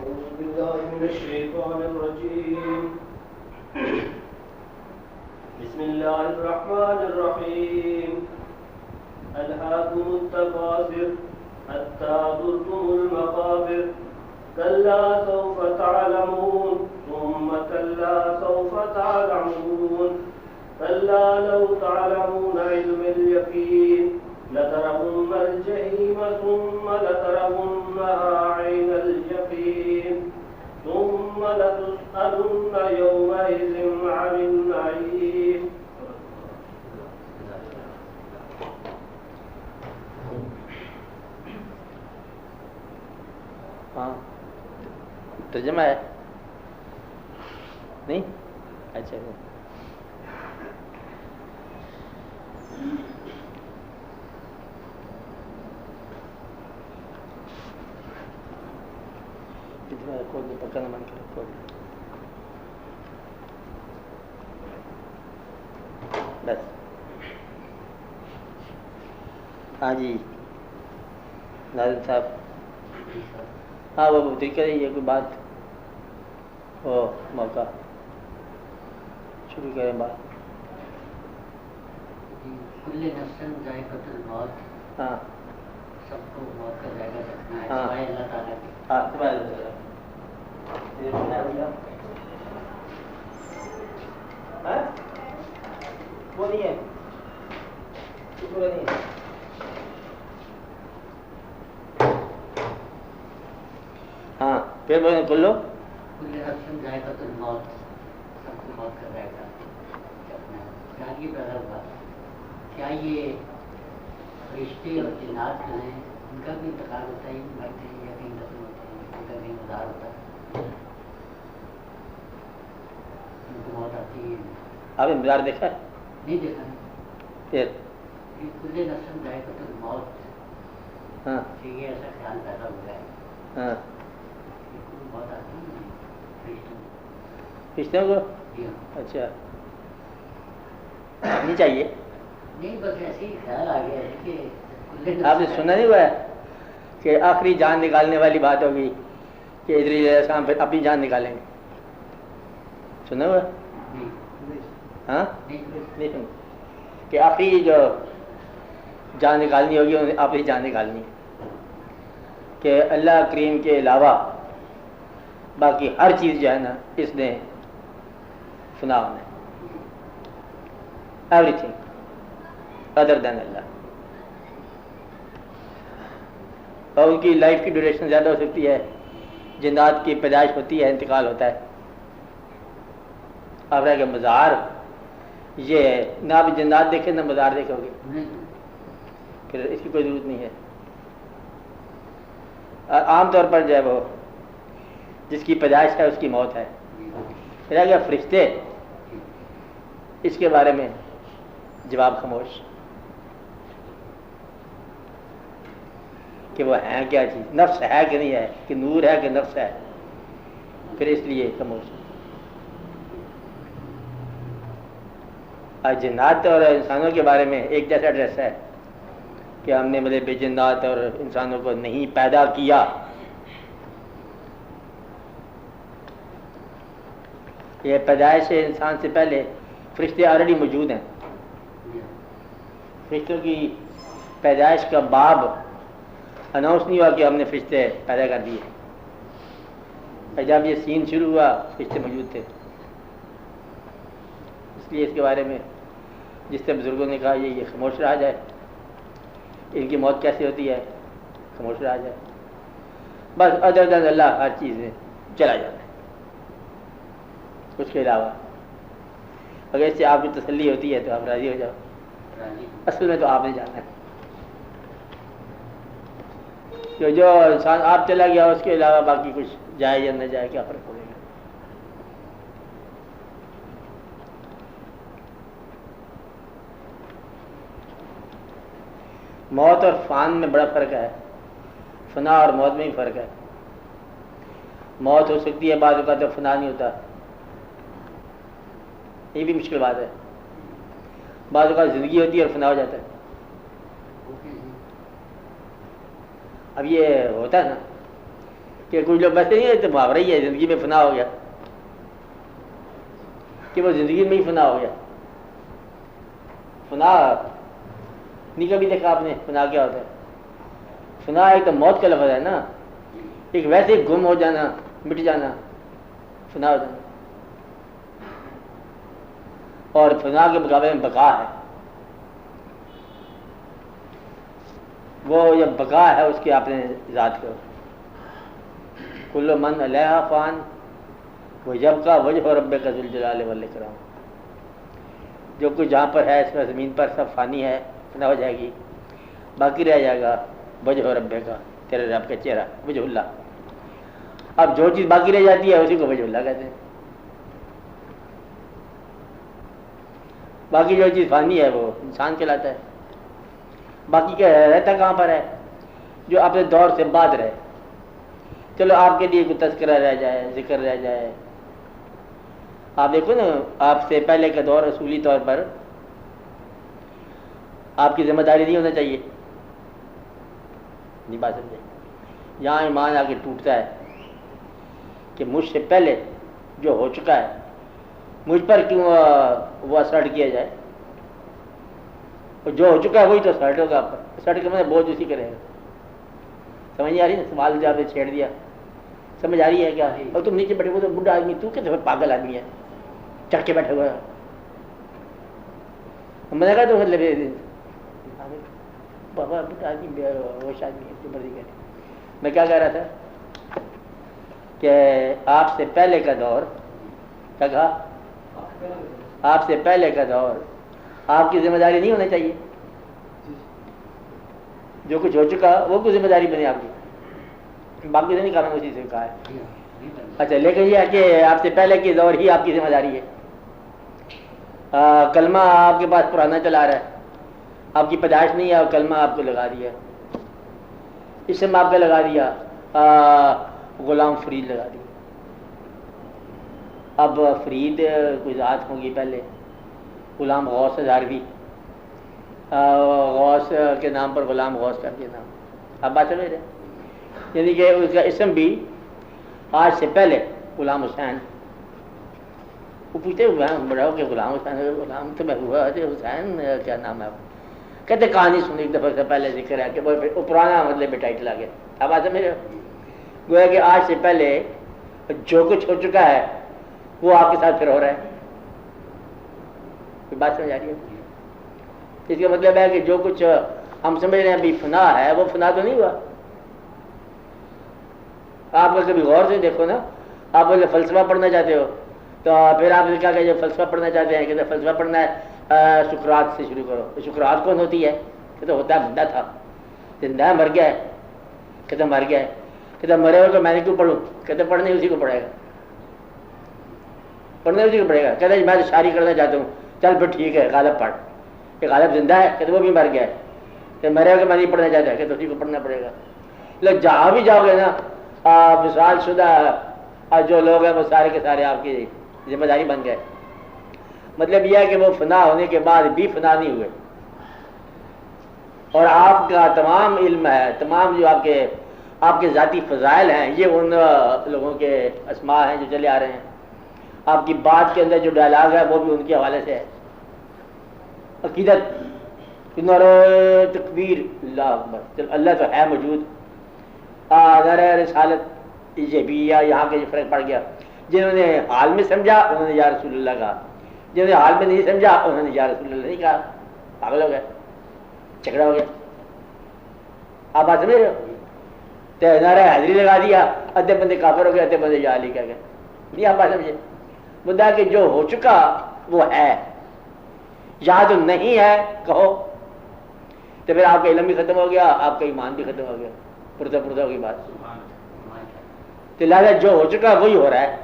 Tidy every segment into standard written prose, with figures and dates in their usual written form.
أعوذ بالله من الشيطان الرجيم. بسم الله الرحمن الرحيم. ألهاكم التكاثر حتى زرتم المقابر كلا سوف تعلمون ثم كلا سوف تعلمون كلا لو تعلمون علم اليقين لترون الجحيم ثم لترونها عين اليقين ثم لتسألن يومئذ عن النعيم. ہاں ترجمہ ہے نہیں؟ اچھا پکڑنا من کرو بس. ہاں جی ناظم صاحب، ہاں وہ طریقہ یہ کوئی بات ہو موقع شروع کریں بات. کل نفس ذائقۃ الموت، ہاں سب کو موت کا ذائقہ چکھنا ہے ہاں. سوائے اللہ تعالیٰ کے. ہاں سوائے اللہ تعالیٰ. وہ نہیں ہے، نہیں ہے. ہاں پھر بول لو. کل نفس ذائقۃ الموت، سب کو موت کا ذائقہ چکھنا ہے. جان کی پیدا ہوا، کیا یہ فرشتے اور جنات جو ہیں ان کا بھی انتقال ہوتا ہے، مرتے ہیں یا کہیں دفن ہوتے ہیں، ان کا کہیں مزار ہوتا ہے، ان کو موت آتی ہے؟ آپ نے مزار دیکھا ہے؟ نہیں دیکھا ہے. پھر کل نفس ذائقۃ الموت، ہاں یہ ایسا خیال پیدا ہوا ہے ہاں کہ کوئی موت آتی ہے فرشتوں کو. رشتوں کو جی ہاں. اچھا نہیں چاہیے. نہیں بس ایسے ہی خیال آ گیا ہے کہ آپ نے سنا نہیں ہوا ہے کہ آخری جان نکالنے والی بات ہوگی کہ ادری علیہ السلام پھر اپنی جان نکالیں گے؟ سنا ہوا ہے؟ ہاں نہیں سنا کہ آخری جو جان نکالنی ہوگی انہیں اپنی جان نکالنی ہے، کہ اللہ کریم کے علاوہ باقی ہر چیز جو ہے نا اس نے فنا ہونا ہے. ایوری تھنگ ادر دین اللہ. اور ان کی لائف کی ڈیوریشن زیادہ ہو سکتی ہے. جنات کی پیدائش ہوتی ہے، انتقال ہوتا ہے. آپ رہ گئے مزار، یہ نہ آپ جنات دیکھیں نہ مزار دیکھو گے، پھر اس کی کوئی ضرورت نہیں ہے. عام طور پر جو ہے وہ جس کی پیدائش ہے اس کی موت ہے. رہ گیا فرشتے، اس کے بارے میں جواب خاموش کہ وہ ہیں کیا چیز، نفس ہے کہ نہیں ہے، کہ نور ہے کہ نفس ہے، پھر اس لیے خاموش. آج جنات اور انسانوں کے بارے میں ایک جیسا ایڈریس ہے کہ ہم نے مطلب جنات اور انسانوں کو نہیں پیدا کیا. یہ پیدائش انسان سے پہلے فرشتے آلریڈی موجود ہیں. فرشتوں کی پیدائش کا باب اناؤنس نہیں ہوا کہ ہم نے فرشتے پیدا کر دیے. جب یہ سین شروع ہوا فرشتے موجود تھے. اس لیے اس کے بارے میں جس سے بزرگوں نے کہا یہ خاموش رہا جائے. ان کی موت کیسے ہوتی ہے؟ خاموش رہا جائے. بس ادر دین اللہ ہر چیز میں چلا جاتا ہے. اس کے علاوہ اگر اس سے آپ کی تسلی ہوتی ہے تو آپ راضی ہو جاؤ. اصل میں تو آپ نے جانا ہے کہ جو انسان آپ چلا گیا اس کے علاوہ باقی کچھ جائے یا نہ جائے کیا فرق پڑے گا. موت اور فان میں بڑا فرق ہے. فنا اور موت میں ہی فرق ہے. موت ہو سکتی ہے بعض اوقات تو فنا نہیں ہوتا، یہ بھی مشکل بات ہے. بعض اوقات زندگی ہوتی ہے اور فنا ہو جاتا ہے. اب یہ ہوتا ہے نا کہ کچھ لوگ ویسے نہیں تو محاورہ ہی ہے، زندگی میں فنا ہو گیا، کہ وہ زندگی میں ہی فنا ہو گیا. فنا نہیں کبھی دیکھا آپ نے فنا کیا ہوتا ہے؟ فنا ایک تو موت کا لفظ ہے نا، ایک ویسے گم ہو جانا، مٹ جانا، فنا ہو جانا. اور فنا کے مقابلے میں بقا ہے. وہ جب بقا ہے اس کی اپنے ذات کو، کل من علیہا فان ویبقی وجہ ربک ذو الجلال والاکرام. جو کچھ جہاں پر ہے اس میں زمین پر سب فانی ہے، فنا ہو جائے گی، باقی رہ جائے گا وجہ ربک کا، تیرے رب کا چہرہ، وجہ اللہ. اب جو چیز باقی رہ جاتی ہے اسی کو وجہ اللہ کہتے ہیں. باقی جو چیز فانی ہے وہ انسان کہلاتا ہے. باقی کیا رہتا کہاں پر ہے؟ جو اپنے دور سے بعد رہے. چلو آپ کے لیے کوئی تذکرہ رہ جائے، ذکر رہ جائے. آپ دیکھو نا، آپ سے پہلے کا دور اصولی طور پر آپ کی ذمہ داری نہیں ہونا چاہیے. نہیں بات سمجھے؟ یہاں ایمان آ کے ٹوٹتا ہے کہ مجھ سے پہلے جو ہو چکا ہے مجھ پر کیوں وہ اسرٹ کیا جائے. اور جو ہو چکا ہے وہی تو اسرٹ ہوگا آپ پر. اسرٹ کے مطلب بوجھ اسی کرے گا. سمجھ نہیں آ رہی نا؟ سوال جواب نے چھیڑ دیا. سمجھ آ رہی ہے کیا؟ اور تم نیچے بیٹھے ہوئے تو بڈھا آدمی، تو کیا پاگل آدمی ہے چڑھ کے بیٹھے ہوئے. میں نے کہا تو مطلب بابا بڈھا آدمی ہوش آدمی ہے، جو مرضی کہہ. میں کیا کہہ رہا تھا کہ آپ سے پہلے کا دور، کیا کہا؟ آپ سے پہلے کا دور آپ کی ذمہ داری نہیں ہونا چاہیے. جو کچھ ہو چکا وہ کوئی ذمہ داری بنے آپ کی، باقی سے نہیں کہا، اسی سے کہا ہے. اچھا، لیکن یہ ہے کہ آپ سے پہلے کی دور ہی آپ کی ذمہ داری ہے. کلمہ آپ کے پاس پرانا چلا رہا ہے، آپ کی پیدائش نہیں ہے اور کلمہ آپ کو لگا دیا، اسم آپ کا لگا دیا، غلام فرید لگا دیا. اب فرید کوئی ذات ہوگی پہلے، غلام غوث ہزاروی، غوث کے نام پر غلام غوث کر کے نام. اب بات سمجھ رہے؟ یعنی کہ اس کا اسم بھی آج سے پہلے غلام حسین. وہ پوچھتے بڑا ہو کہ غلام حسین، غلام تو میں ہوا حسین کیا نام ہے؟ کہتے کہانی سنی ایک دفعہ سے پہلے ذکر ہے کہ وہ پرانا مطلب ٹائٹل آ گیا. اب بات سمجھ رہے ہو؟ گویا کہ آج سے پہلے جو کچھ ہو چکا ہے وہ آپ کے ساتھ پھر ہو رہا ہے. بات سمجھ آ رہی ہے؟ اس کا مطلب ہے کہ جو کچھ ہم سمجھ رہے ہیں ابھی فنا ہے، وہ فنا تو نہیں ہوا. آپ کبھی غور سے دیکھو نا، آپ اگر فلسفہ پڑھنا چاہتے ہو تو پھر آپ نے کہا کہ جب فلسفہ پڑھنا چاہتے ہیں کہ فلسفہ پڑھنا ہے سقراط سے شروع کرو. سقراط کون ہوتی ہے؟ کہ تو ہوتا ہے بندہ تھا، زندہ ہے، مر گیا ہے. کہتے مر گیا ہے، کہتے مرے ہوئے کو میں نے کیوں پڑھوں؟ کہتے پڑھنے اسی کو پڑھے گا، پڑھنے اسی کو پڑھے گا. کہتے میں تو شاعری کرنا چاہتا ہوں، چل پھر ٹھیک ہے غالب پڑھ. کہ غالب زندہ ہے، کہتے وہ بھی مر گیا ہے. کہ مرے ہوئے میں نہیں پڑھنا چاہتا، کہ اسی کو پڑھنا پڑے گا. لوگ جہاں بھی جاؤ گے نا، مثال شدہ جو لوگ ہیں وہ سارے کے سارے آپ کی ذمہ داری بن گئے. مطلب یہ ہے کہ وہ فنا ہونے کے بعد بھی فنا نہیں ہوئے. اور آپ کا تمام علم ہے، تمام جو آپ کے ذاتی فضائل ہیں، یہ ان لوگوں کے اسماء ہیں جو چلے آ رہے ہیں. آپ کی بات کے اندر جو ڈائلاگ ہے وہ بھی ان کے حوالے سے ہے. عقیدت، نعرہ تکبیر، اللہ اکبر، چل اللہ تو ہے موجود. نعرہ رسالت، یہ بھی یہاں کے فرق پڑ گیا. جنہوں نے حال میں سمجھا انہوں نے یا رسول اللہ کہا، جنہوں نے حال میں نہیں سمجھا انہوں نے یا رسول اللہ نہیں کہا. پاگل ہو گئے، جھگڑا ہو گیا. آپ بات سمجھ رہے ہو؟ تو نعرہ حیدری لگا دیا، ادھے بندے کافر ہو گئے، ادھے بندے یا علی کہہ گئے. نہیں آپ بات سمجھے؟ مدعا کہ جو ہو چکا وہ ہے، یاد نہیں ہے کہو تو پھر آپ کا علم بھی ختم ہو گیا، آپ کا ایمان بھی ختم ہو گیا. پردہ ہوگی بات. تو لہٰذا جو ہو چکا وہی ہو رہا ہے،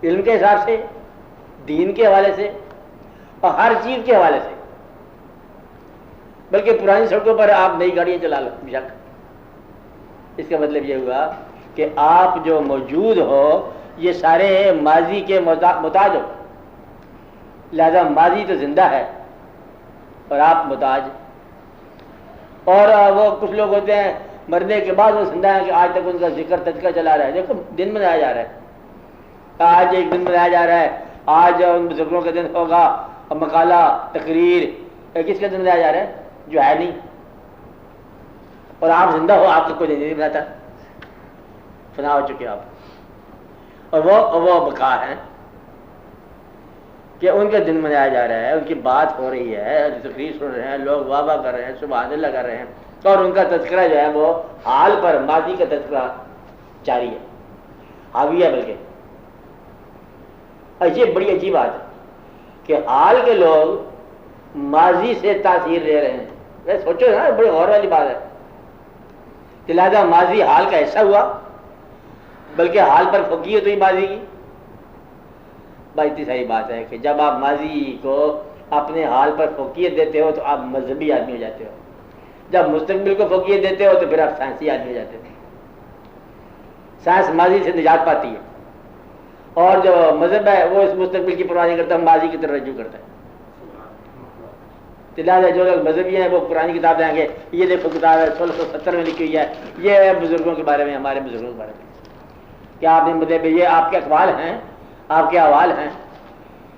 علم کے حساب سے، دین کے حوالے سے اور ہر چیز کے حوالے سے. بلکہ پرانی سڑکوں پر آپ نئی گاڑیاں چلا لو بیشک. اس کا مطلب یہ ہوا کہ آپ جو موجود ہو یہ سارے ماضی کے محتاج ہو. لہذا ماضی تو زندہ ہے اور آپ محتاج. اور وہ کچھ لوگ ہوتے ہیں مرنے کے بعد وہ زندہ ہیں کہ آج تک ان کا ذکر تذکرہ چلا رہا ہے. دیکھو دن منایا جا رہا ہے, آج ایک دن منایا جا رہا ہے, آج ان بزرگوں کا دن ہوگا, مقالہ تقریر کس کا دن منایا جا رہا ہے جو ہے نہیں, اور آپ زندہ ہو, آپ کو کوئی دن نہیں بناتا, فنا ہو چکے آپ. اور وہ بقا ہیں کہ ان کا دن منایا جا رہا ہے, ان کی بات ہو رہی ہے, تقریر سن رہے ہیں لوگ, واہ واہ کر رہے ہیں, سبحان اللہ کر رہے ہیں, اور ان کا تذکرہ جو ہے وہ حال پر, ماضی کا تذکرہ جاری ہے, حاوی ہے. بلکہ عجیب, بڑی عجیب بات ہے کہ حال کے لوگ ماضی سے تاثیر لے رہے ہیں. سوچو نا, بڑی غور والی بات ہے. لہٰذا ماضی حال کا حصہ ہوا, بلکہ حال پر فوقیت ہوئی ماضی کی. بھائی اتنی ساری بات ہے کہ جب آپ ماضی کو اپنے حال پر فوقیت دیتے ہو تو آپ مذہبی آدمی ہو جاتے ہو, جب مستقبل کو فوقیت دیتے ہو تو پھر آپ سائنسی آدمی ہو جاتے ہو. سائنس ماضی سے نجات پاتی ہے, اور جو مذہب ہے وہ اس مستقبل کی پرواہ نہیں کرتا, ماضی کی طرف رجوع کرتا ہے. لہٰذا جو لوگ مذہبی ہیں وہ پرانی کتاب لیں گے, یہ دیکھو کتاب ہے 1670 میں لکھی ہوئی ہے, یہ بزرگوں کے بارے میں, ہمارے بزرگوں کے بارے میں. کیا آپ نے مطلب یہ آپ کے اقوال ہیں, آپ کے احوال ہیں,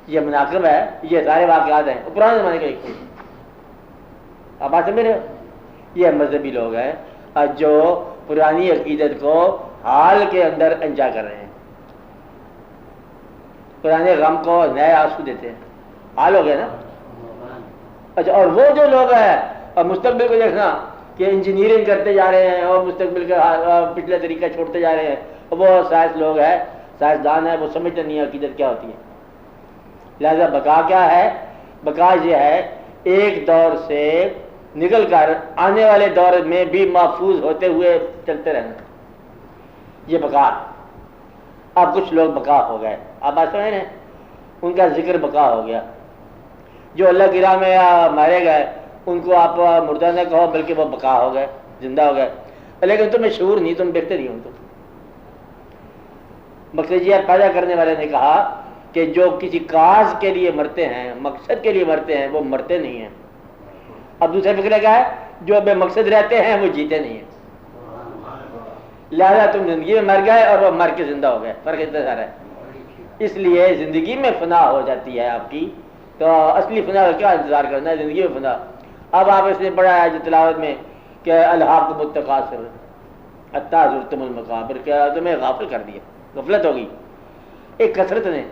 یہ مناقب ہے, یہ سارے واقعات ہیں, وہ پرانے زمانے کے لکھے ہیں. آپ بات سمجھ رہے ہو؟ یہ مذہبی لوگ ہیں جو پرانی عقیدت کو حال کے اندر انجا کر رہے ہیں, پرانے غم کو نئے آنسو دیتے ہیں. حال ہو گیا نا. اچھا, اور وہ جو لوگ ہیں اور مستقبل کو دیکھنا کہ انجینئرنگ کرتے جا رہے ہیں اور مستقبل کا پچھلا طریقہ چھوڑتے جا رہے ہیں, وہ سائنس لوگ ہیں, سائنسدان ہیں, وہ سمجھتے نہیں عقیدت کیا ہوتی ہے. لہذا بقا کیا ہے؟ بقا یہ ہے ایک دور سے نکل کر آنے والے دور میں بھی محفوظ ہوتے ہوئے چلتے رہنا, یہ بقا. اب کچھ لوگ بقا ہو گئے, آپ بات سمجھ رہے ہیں, ان کا ذکر بقا ہو گیا. جو اللہ کی راہ میں مارے گئے ان کو آپ مردہ نہ کہو, بلکہ وہ بقا ہو گئے, زندہ ہو گئے. لیکن تمہیں شعور نہیں, تم دیکھتے نہیں ہو. تم مقصدیت پیدا کرنے والے نے کہا کہ جو کسی کاز کے لیے مرتے ہیں, مقصد کے لیے مرتے ہیں, وہ مرتے نہیں ہیں. اب دوسرے فکرے کا ہے جو بے مقصد رہتے ہیں وہ جیتے نہیں ہیں. لہذا تم زندگی میں مر گئے اور وہ مر کے زندہ ہو گئے, فرق اتنا سارا ہے. اس لیے زندگی میں فنا ہو جاتی ہے آپ کی, تو اصلی فنا کا کیا انتظار کرنا ہے, زندگی میں فنا. اب آپ اس نے پڑھا ہے جو تلاوت میں کہ الحاقم التکاثر حتی زرتم المقابر, کیا تمہیں غافل کر دیا, غفلت ہوگی. ایک کثرت نے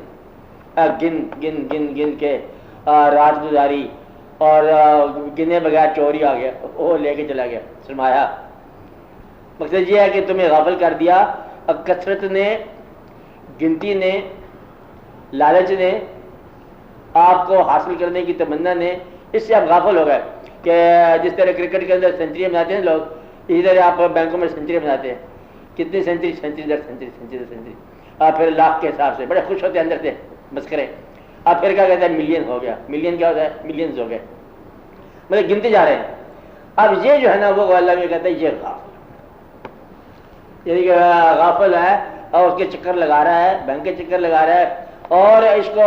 گن گن گن گن کے رات گزاری اور گنے بغیر چوری آ گیا, وہ لے کے چلا گیا سرمایہ. مقصد یہ ہے کہ تمہیں غافل کر دیا. اب کثرت نے, گنتی نے, لالچ نے, آپ کو حاصل کرنے کی تمنا نے, اس سے آپ غافل ہو گئے. کہ جس طرح کرکٹ کے اندر سینچری بناتے ہیں لوگ, اسی طرح آپ بینکوں میں سینچری بناتے ہیں. کتنی سینچری؟ سینچری در سینچری, سینچری در سینچری. آپ پھر لاکھ کے حساب سے بڑے خوش ہوتے ہیں اندر سے, مسکرے. آپ پھر کیا کہتے ہیں ملین ہو گیا. ملین کیا ہوتا ہے؟ ملینز ہو گئے, مطلب گنتے جا رہے ہیں. اب یہ جو ہے نا وہ اللہ میں کہتا ہے یہ غافل, یعنی کہ غافل ہے اور اس کے چکر لگا رہا ہے, بینک کے چکر لگا رہا ہے, اور اس کو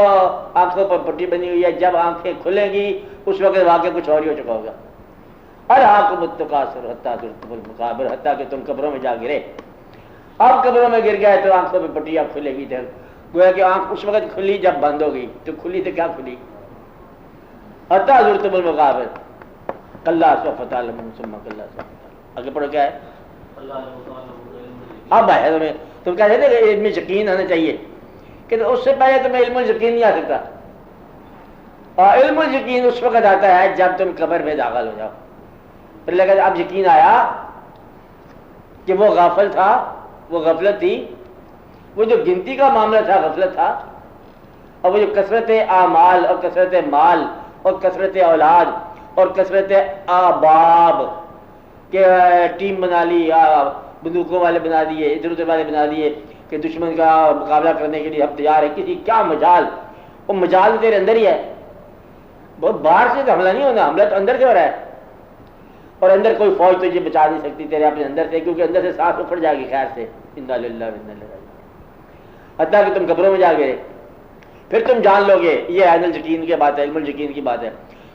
آنکھوں پر پٹی بنی ہوئی ہے. جب آنکھیں کھلیں گی اس وقت واقعہ کچھ اور ہی ہو چکا ہوگا. الحاقم التکاثر حتی زرتم المقابر, حتیٰ کہ تم قبروں میں جا گرے. اب قبروں میں گر گئے تو آنکھوں پہ پٹی اب کھلے گی. دھر گویا کہ آنکھ اس وقت کھلی جب بند ہو گئی, تو کھلی تو کیا کھلی؟ حتی زرتم المقابر کلا سوف تعلمون ثم کلا سوف تعلمون. آگے پڑھو کیا ہے؟ اب ہے تمہیں, تم کہتے تھے کہ علم یقین آنا چاہیے, کہ اس سے پہلے تمہیں علم یقین نہیں آ سکتا. اور علم یقین اس وقت آتا ہے جب تم قبر میں داخل ہو جاؤ. پھر لگا اب یقین آیا کہ وہ غافل تھا, وہ غفلت تھی, وہ جو گنتی کا معاملہ تھا غفلت تھا, اور وہ جو کثرت اعمال اور کثرت مال اور کثرت اولاد اور کثرت احباب کہ ٹیم بنا لی, بندوقوں والے بنا دیے, ادھر ادھر والے بنا دیے کہ دشمن کا مقابلہ کرنے کے لیے ہم تیار ہیں. کسی کیا مجال, وہ مجال تیرے اندر ہی ہے. بہت باہر سے تو حملہ نہیں ہونا, حملہ تو اندر سے ہو رہا ہے. اور اندر کوئی فوج تجھے بچا نہیں سکتی تیرے اپنے اندر سے, کیونکہ اندر سے سانس اکھڑ جائے گی خیر سے. انا للہ و انا الیہ راجعون. حتیٰ کہ تم قبروں میں جا گئے, پھر تم جان لو گے, یہ عین الیقین کی بات ہے, علم الیقین کی بات ہے.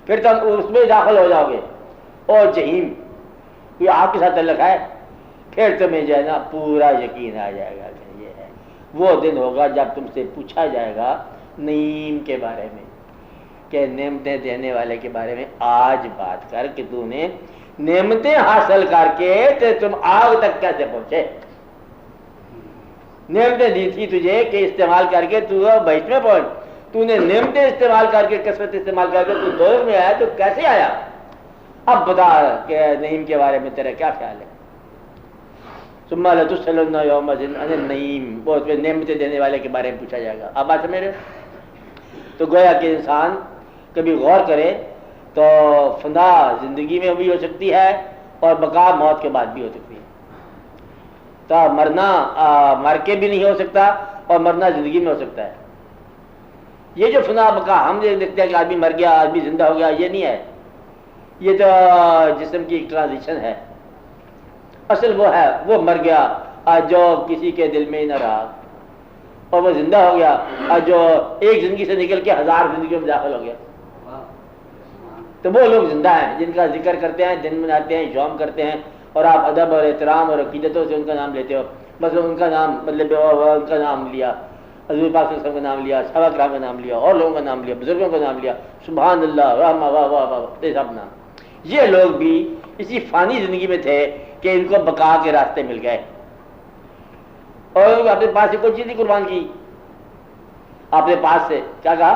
پھر تم اس میں داخل ہو جاؤ گے. اور جہیم, یہ آپ کے ساتھ تعلق ہے, پھر تمہیں جو ہے نا پورا یقین آ جائے گا کہ یہ ہے۔ وہ دن ہوگا جب تم سے پوچھا جائے گا نعیم کے بارے میں کہ نعمتیں دینے والے کے بارے میں آج بات کر کہ تو نے نعمتیں حاصل کر کے کہ تم آگ تک کیسے پہنچے۔ نعمتیں دی تھی تجھے کہ استعمال کر کے تو بہشت میں پہنچ، تو نے نعمتیں استعمال کر کے کثرت استعمال کر کے تو دوزخ میں آیا، تو کیسے آیا؟ اب بتا کہ نعیم کے بارے میں تیرا کیا خیال ہے؟ ثم لتسألن یومئذ عن النعیم، وہ اس میں نعمتیں دینے والے کے بارے میں پوچھا جائے گا۔ اب بات سمجھ رہے ہو؟ تو گویا کہ انسان کبھی غور کرے تو فنا زندگی میں بھی ہو سکتی ہے اور بقا موت کے بعد بھی ہو سکتی ہے۔ تو مرنا مر کے بھی نہیں ہو سکتا اور مرنا زندگی میں ہو سکتا ہے۔ یہ جو فنا بقا ہم دیکھتے ہیں کہ آدمی مر گیا، آدمی زندہ ہو گیا، یہ نہیں ہے، یہ تو جسم کی ایک ٹرانزیشن ہے۔ اصل وہ ہے وہ مر گیا جو کسی کے دل میں ہی نہ رہا، اور وہ زندہ ہو گیا جو ایک زندگی سے نکل کے 1000 زندگیوں میں داخل ہو گیا۔ تو وہ لوگ زندہ ہیں جن کا ذکر کرتے ہیں، دن مناتے ہیں، یوم کرتے ہیں، اور آپ ادب اور احترام اور عقیدتوں سے ان کا نام لیتے ہو۔ بس ان کا نام مطلب ان کا نام لیا، حضور پاک صلی اللہ علیہ وسلم کا نام لیا، صحابہ کرام کا نام لیا، اور لوگوں کا نام لیا، بزرگوں کا نام لیا، سبحان اللہ، رحمہ واہ واہ واہ، سب نام۔ یہ لوگ بھی اسی فانی زندگی میں تھے کہ ان کو بقا کے راستے مل گئے، اور اپنے پاس سے کوئی چیز نہیں قربان کی۔ اپنے پاس سے کیا کہا؟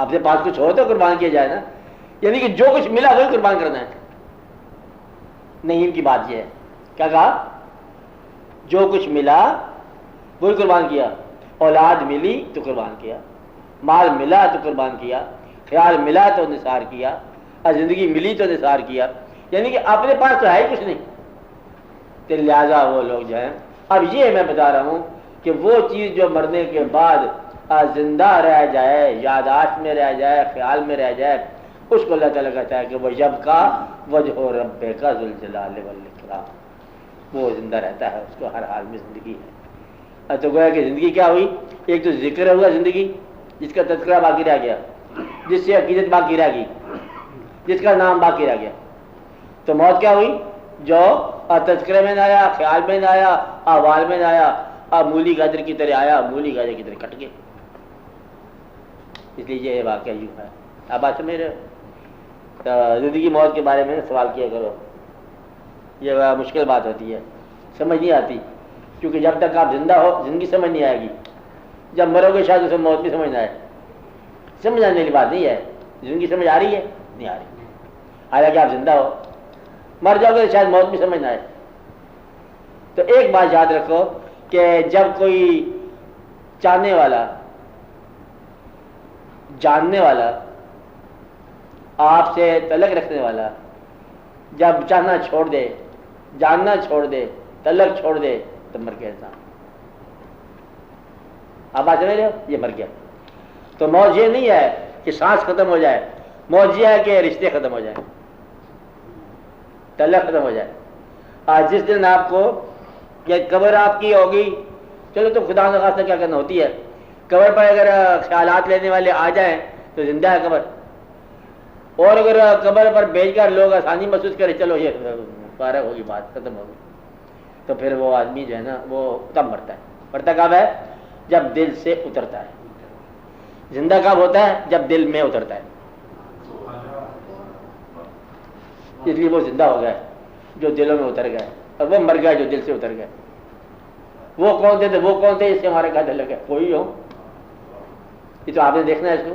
اپنے پاس کچھ ہو تو قربان کیا جائے نا، یعنی کہ جو کچھ ملا وہی قربان کرنا ہے۔ نعیم کی بات یہ ہے، کیا کہا؟ جو کچھ ملا وہی قربان کیا۔ اولاد ملی تو قربان کیا، مال ملا تو قربان کیا، خیال ملا تو نثار کیا، اور زندگی ملی تو نثار کیا، یعنی کہ اپنے پاس تو ہے ہی کچھ نہیں۔ تو لہٰذا وہ لوگ جو ہیں، اب یہ میں بتا رہا ہوں کہ وہ چیز جو مرنے کے بعد زندہ رہ جائے، یاداشت میں رہ جائے، خیال میں رہ جائے، اس کو اللہ تعالیٰ کہتا ہے کہ وہ یبقیٰ وجہ ربک ذو الجلال والاکرام، وہ زندہ رہتا ہے، اس کو ہر حال میں زندگی ہے۔ تو گویا کہ زندگی کیا ہوئی؟ ایک تو ذکر ہوا زندگی، جس کا تذکرہ باقی رہ گیا، جس سے عقیدت باقی رہ گئی، جس کا نام باقی رہ گیا۔ تو موت کیا ہوئی؟ جو تذکرے میں نہ آیا، خیال میں نہ آیا، احوال میں نہ آیا، مولی گاجر کی طرح آیا، مولی گاجر کی طرح کٹ گئے۔ اس لیے یہ واقعہ یوں ہے۔ اب بات سمجھ رہے ہو؟ زندگی موت کے بارے میں سوال کیا کرو، یہ مشکل بات ہوتی ہے، سمجھ نہیں آتی، کیونکہ جب تک آپ زندہ ہو زندگی سمجھ نہیں آئے گی، جب مرو گے شاید اسے موت بھی سمجھ نہ آئے۔ سمجھ آنے والی بات نہیں ہے، زندگی سمجھ آ رہی ہے؟ نہیں آ رہی، حالانکہ آپ زندہ ہو، مر جاؤ گے شاید موت بھی سمجھ نہ آئے۔ تو ایک بات یاد رکھو کہ جب کوئی چاہنے والا، جاننے والا، آپ سے تعلق رکھنے والا جب چاہنا چھوڑ دے، جاننا چھوڑ دے، تعلق چھوڑ دے، تو مر گیا انسان۔ آپ بات سمجھ رہے ہو؟ یہ مر گیا۔ تو موت یہ نہیں ہے کہ سانس ختم ہو جائے، موت یہ ہے کہ رشتے ختم ہو جائیں، تعلق ختم ہو جائے۔ آج جس دن آپ کو یا قبر آپ کی ہوگی، چلو تو خدا نخواستہ کیا کرنا ہوتی ہے، قبر پر اگر خیالات لینے والے آ جائیں تو زندہ ہے قبر، اور اگر قبر پر بھیج کر لوگ آسانی محسوس کرے چلو یہ فارغ ہوگی، بات ختم ہوگی، تو پھر وہ آدمی جو ہے نا وہ تب مرتا ہے۔ مرتا کب ہے؟ جب دل سے اترتا ہے۔ زندہ کب ہوتا ہے؟ جب دل میں اترتا ہے۔ اس لیے وہ زندہ ہو گئے جو دلوں میں اتر گئے، اور وہ مر گئے جو دل سے اتر گئے۔ وہ کون تھے؟ وہ کون تھے اس سے ہمارے گھر لگے؟ کوئی ہو، یہ تو آپ نے دیکھنا ہے اس کو۔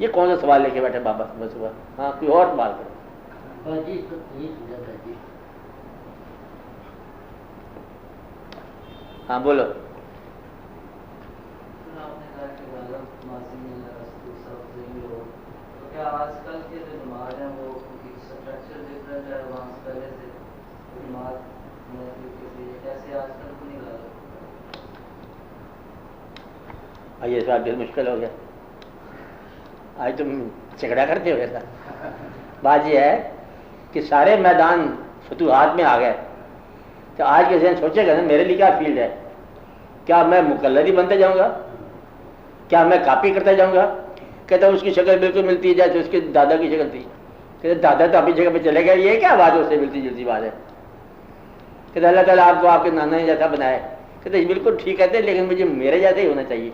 یہ کون سا سوال لے کے بیٹھے بابا صبح صبح؟ ہاں کوئی اور سوال کرو۔ ہاں بولو۔ کیا آج کل کے جو نماز ہیں وہ اسٹرکچر ڈفرینٹ ہے وہاں سے پہلے سے نماز کیسے آج کل کو نکالا؟ یہ سوال بہت مشکل ہو گیا، آج تم جھگڑا کرتے ہو ایسا۔ بات یہ ہے کہ سارے میدان فتوحات میں آ گئے، تو آج کے ذہن سوچے گا نا میرے لیے کیا فیلڈ ہے؟ کیا میں مقلد ہی بنتے جاؤں گا؟ کیا میں کاپی کرتا جاؤں گا؟ کہتا ہوں اس کی شکل بالکل ملتی ہے جیسے اس کے دادا کی شکل تھی، کہ دادا تو اپنی جگہ پہ چلے گئے، یہ کیا بات ہے؟ اس سے ملتی جلتی بات ہے کہ اللہ تعالیٰ آپ کو آپ کے نانا جیسا بنائے. کہتے بالکل ٹھیک کہتے ہیں، لیکن مجھے میرے جیسا ہی ہونا چاہیے.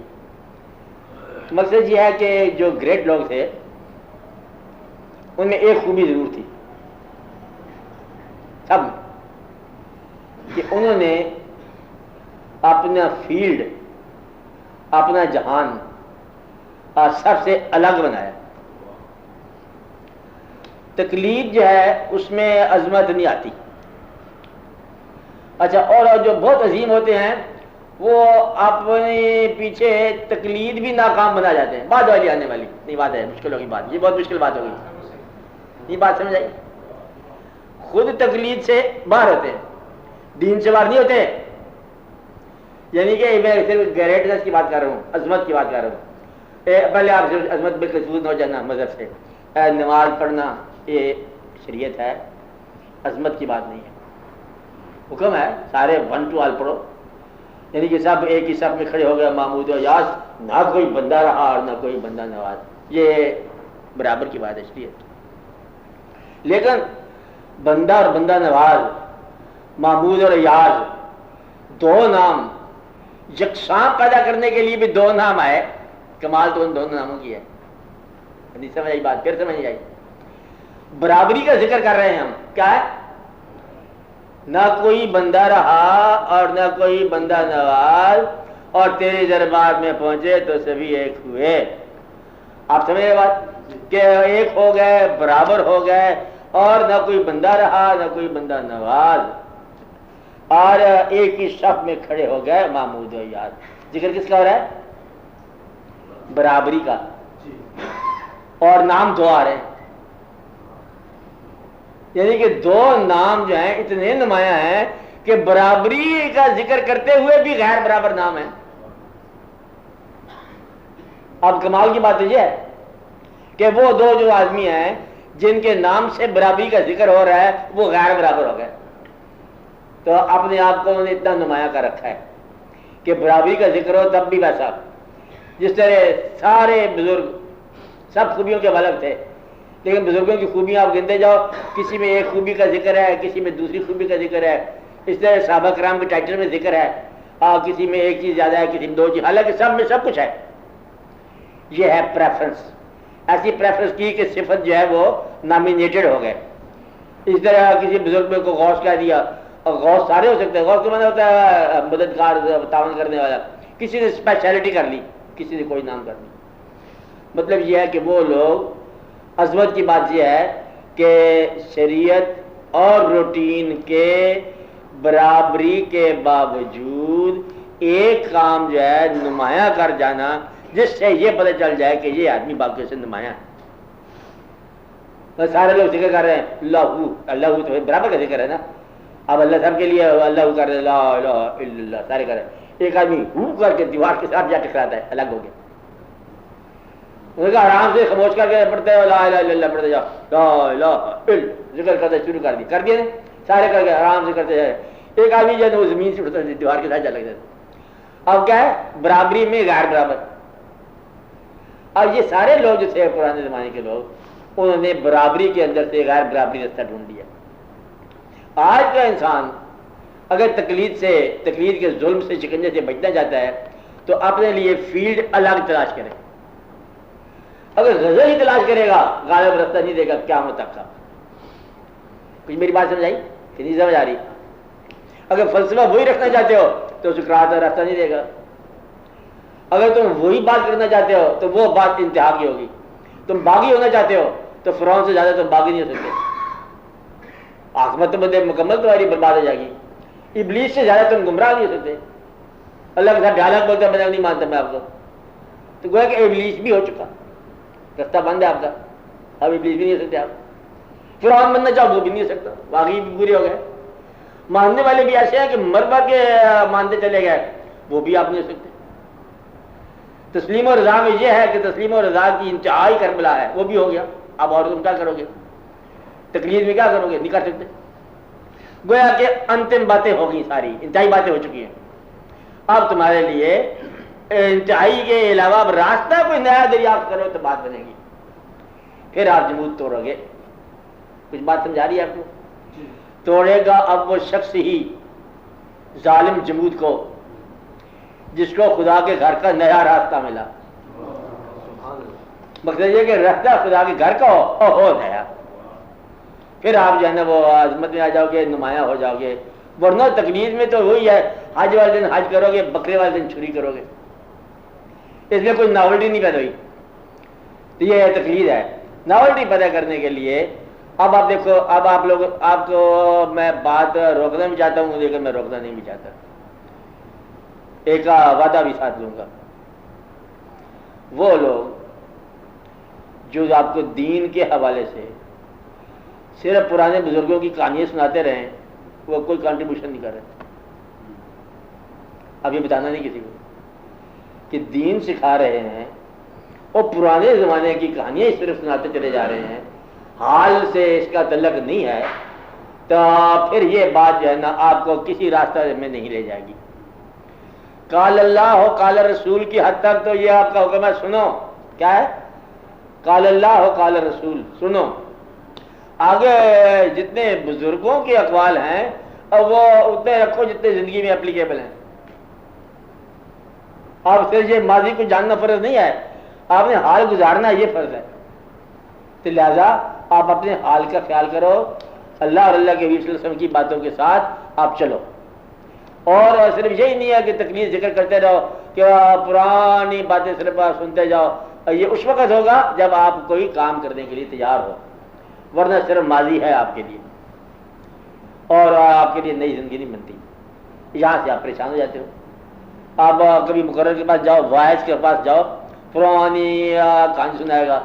مقصد یہ ہے کہ جو گریٹ لوگ تھے ان میں ایک خوبی ضرور تھی سب، کہ انہوں نے اپنا فیلڈ، اپنا جہان سب سے الگ بنایا. تقلید جو ہے اس میں عظمت نہیں آتی. اچھا، اور جو بہت عظیم ہوتے ہیں وہ اپنے پیچھے تقلید بھی ناکام بنا جاتے ہیں. بعد والی آنے والی نہیں بات ہے، مشکلوں کی بات، یہ بہت مشکل بات ہوگی. یہ بات سمجھ آئی؟ خود تقلید سے باہر ہوتے ہیں، دین سے باہر نہیں ہوتے. یعنی کہ میں صرف گریٹنس کی بات کر رہا ہوں، عظمت کی بات کر رہا ہوں. پہلے آپ صرف عظمت بالکل محفوظ ہو جانا مذہب سے. نماز پڑھنا یہ شریعت ہے، عظمت کی بات نہیں ہے. حکم ہے سارے 1 to all پڑھو، یعنی کہ سب ایک ہی صف میں کھڑے ہو گئے محمود و یاس، نہ کوئی بندہ رہا اور نہ کوئی بندہ نواز. یہ برابر کی بات ہے شریعت. لیکن بندہ اور بندہ نواز، محمود اور یاز، دو نام یکساں پیدا کرنے کے لیے بھی دو نام آئے. کمال تو ان دونوں ناموں کی ہے. نہیں سمجھ آئی بات؟ پھر سمجھ آئی. برابری کا ذکر کر رہے ہیں ہم. کیا ہے؟ نہ کوئی بندہ رہا اور نہ کوئی بندہ نواز، اور تیرے دربار میں پہنچے تو سبھی ایک ہوئے. آپ سمجھ رہے بات؟ کہ ایک ہو گئے، برابر ہو گئے، اور نہ کوئی بندہ رہا نہ کوئی بندہ نواز، اور ایک ہی صف میں کھڑے ہو گئے محمود و یاد. ذکر کس کا ہو رہا ہے؟ برابری کا. اور نام دو آ رہے ہیں، یعنی کہ دو نام جو ہیں اتنے نمایاں ہیں کہ برابری کا ذکر کرتے ہوئے بھی غیر برابر نام ہے. اب کمال کی بات یہ ہے کہ وہ دو جو آدمی ہیں جن کے نام سے برابری کا ذکر ہو رہا ہے وہ غیر برابر ہو گئے. تو اپنے آپ کو انہوں نے اتنا نمایاں کر رکھا ہے کہ برابری کا ذکر ہو تب بھی ویسا. جس طرح سارے بزرگ سب خوبیوں کے مالک تھے، لیکن بزرگوں کی خوبیاں آپ گنتے جاؤ، کسی میں ایک خوبی کا ذکر ہے، کسی میں دوسری خوبی کا ذکر ہے. اس طرح صحابہ کرام کے ٹائٹل میں ذکر ہے، کسی میں ایک چیز زیادہ ہے، کسی میں دو چیز، حالانکہ سب میں سب کچھ ہے. یہ ہے پریفرنس. ایسی پریفرنس کی کہ صفت جو ہے وہ نامینیٹڈ ہو گئے. اس طرح کسی بزرگ کو غوث کہہ دیا، اور غوث سارے ہو سکتے ہیں. غوث کا معنی ہوتا ہے مددگار، تعاون کرنے والا. کسی نے اسپیشلٹی کر لی، کسی نے کوئی نام کر لی. مطلب یہ ہے کہ وہ لوگ، عظمت کی بات یہ ہے کہ شریعت اور روٹین کے برابری کے باوجود ایک کام جو ہے نمایاں کر جانا، جس سے یہ پتہ چل جائے کہ یہ آدمی باقیوں سے نمایاں ہے. سارے لوگ ذکر کر رہے ہیں اللہ اللہ، تو برابر کا ذکر ہے نا. اب اللہ سب کے لیے اللہ کر رہے ہیں، لا الہ الا اللہ سارے کر رہے ہیں. ایک آدمی ہو کر کے دیوار کے ساتھ جا ٹکراتا ہے، الگ ہو گیا. آرام سے خاموش کر کے پڑھتے ہیں لا الہ الا اللہ، پڑھتے جاؤ لا الہ الا، ذکر کرتے شروع کر دیا نا، سارے کر کے آرام سے کرتے جائے. ایک آدمی جو ہے وہ زمین سے اٹھتا ہے، دیوار کے ساتھ جا لگ جاتا. اب کیا ہے؟ برابری میں غیر برابر. اب یہ سارے لوگ جو تھے پرانے زمانے کے لوگ، انہوں نے برابری کے اندر سے غیر برابری رستہ ڈھونڈ لیا. آج کا انسان اگر تقلید کے ظلم سے، شکنجے سے بچنا چاہتا ہے تو اپنے لیے فیلڈ الگ تلاش کرے. اگر غزل ہی تلاش کرے گا غالب رستہ نہیں دے گا قیامت تک کا. کچھ میری بات سمجھ آئی کہ نہیں سمجھ آ رہی؟ اگر فلسفہ وہی رکھنا چاہتے ہو تو سقراط راستہ نہیں دے گا. اگر تم وہی بات کرنا چاہتے ہو تو وہ بات انتہا کی ہوگی. تم باغی ہونا چاہتے ہو تو فرعون سے زیادہ تم باغی نہیں ہو سکتے. عاقبت بندے مکمل تمہاری برباد ہو جائے گی. ابلیس سے زیادہ تم گمراہ نہیں ہو سکتے. اللہ کے ساتھ ڈائلاگ بولتا میں نہیں مانتا میں آپ کو، تو گویا کہ ابلیس بھی ہو چکا، رستہ بند ہے آپ کا. اب ابلیس بھی نہیں ہو سکتے آپ. فرعون بننا چاہو وہ بھی نہیں ہو سکتا، باغی بھی پورے ہو گئے. ماننے والے بھی ایسے ہیں کہ مربع کے مانتے چلے گئے، وہ بھی آپ نہیں ہو سکتے. تسلیم و رضا میں یہ ہے کہ تسلیم و رضا کی انتہائی کربلا ہے، وہ بھی ہو گیا. اب اور تم کیا کرو گے؟ تقلید میں کیا کرو گے؟ نہیں کر سکتے. گویا کہ انتم باتیں ہو گئی، ساری انتہائی باتیں ہو چکی ہیں. اب تمہارے لیے انتہائی کے علاوہ اب راستہ کوئی نیا دریافت کرو تو بات بنے گی. پھر آپ جمود توڑو گے. کچھ بات سمجھا رہی ہے آپ کو؟ توڑے گا اب وہ شخص ہی ظالم جمود کو جس کو خدا کے گھر کا نیا راستہ ملا. مقصد یہ کہ راستہ خدا کے گھر کا ہو نیا، پھر آپ جو ہے نا وہ عظمت میں آ جاؤ گے، نمایاں ہو جاؤ گے. ورنہ تقلید میں تو وہی ہے، حج والے دن حج کرو گے، بکرے والے دن چھری کرو گے، اس میں کوئی ناولٹی نہیں پیدا ہوئی. یہ تقلید ہے. ناولٹی پیدا کرنے کے لیے اب آپ دیکھو، اب آپ لوگ، آپ کو میں بات روکنا بھی چاہتا ہوں لیکن میں روکنا نہیں بھی چاہتا. ایک وعدہ بھی ساتھ لوں گا. وہ لوگ جو آپ کو دین کے حوالے سے صرف پرانے بزرگوں کی کہانیاں سناتے رہیں، وہ کوئی کنٹریبیوشن نہیں کر رہے. اب یہ بتانا نہیں کسی کو کہ دین سکھا رہے ہیں، وہ پرانے زمانے کی کہانیاں صرف سناتے چلے جا رہے ہیں، حال سے اس کا تعلق نہیں ہے، تو پھر یہ بات جو ہے نا آپ کو کسی راستہ میں نہیں لے جائے گی. قال اللہ و قال رسول کی حد تک تو یہ آپ کا حکم ہے، سنو. کیا ہے؟ قال اللہ و قال رسول، سنو. آگے جتنے بزرگوں کے اقوال ہیں اب وہ اتنے رکھو جتنے زندگی میں اپلیکیبل ہیں. اب صرف یہ ماضی کو جاننا فرض نہیں ہے، آپ نے حال گزارنا یہ فرض ہے. تو لہذا آپ اپنے حال کا خیال کرو، اللہ اور اللہ کے نبی صلی اللہ علیہ وسلم کی باتوں کے ساتھ آپ چلو. اور صرف یہی نہیں ہے کہ تکلیف ذکر کرتے رہو کہ پرانی باتیں صرف سنتے جاؤ. یہ اس وقت ہوگا جب آپ کوئی کام کرنے کے لیے تیار ہو، ورنہ صرف ماضی ہے آپ کے لیے اور آپ کے لیے نئی زندگی نہیں بنتی. یہاں سے آپ پریشان ہو جاتے ہو. آپ کبھی مقرر کے پاس جاؤ، واعظ کے پاس جاؤ، پرانی کہانی سنائے گا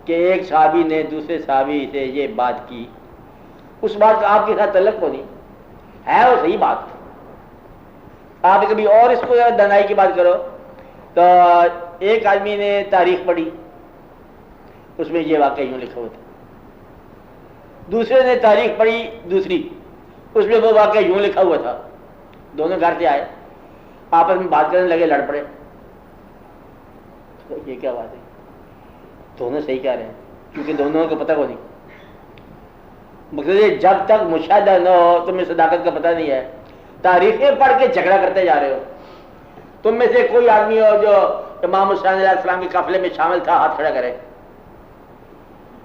کہ ایک صحابی نے دوسرے صحابی سے یہ بات کی. اس بات کا آپ کے ساتھ تعلق کو نہیں ہے، وہ صحیح بات. آپ کبھی اور اس کو دانائی کی بات کرو تو ایک آدمی نے تاریخ پڑھی، اس میں یہ واقعہ یوں لکھا ہوا تھا. دوسرے نے تاریخ پڑھی دوسری، اس میں وہ واقعہ یوں لکھا ہوا تھا. دونوں گھر سے آئے، آپس میں بات کرنے لگے، لڑ پڑے. تو یہ کیا بات ہے؟ دونوں صحیح کہہ رہے ہیں کیونکہ دونوں کو پتہ کو نہیں. مقصد یہ جب تک مشاہدہ نہ ہو تمہیں صداقت کا پتہ نہیں ہے. تاریخیں پڑھ کے جھگڑا کرتے جا رہے ہو. تم میں سے کوئی آدمی ہو جو امام حسین علیہ السلام کے قافلے میں شامل تھا، ہاتھ کھڑا کرے.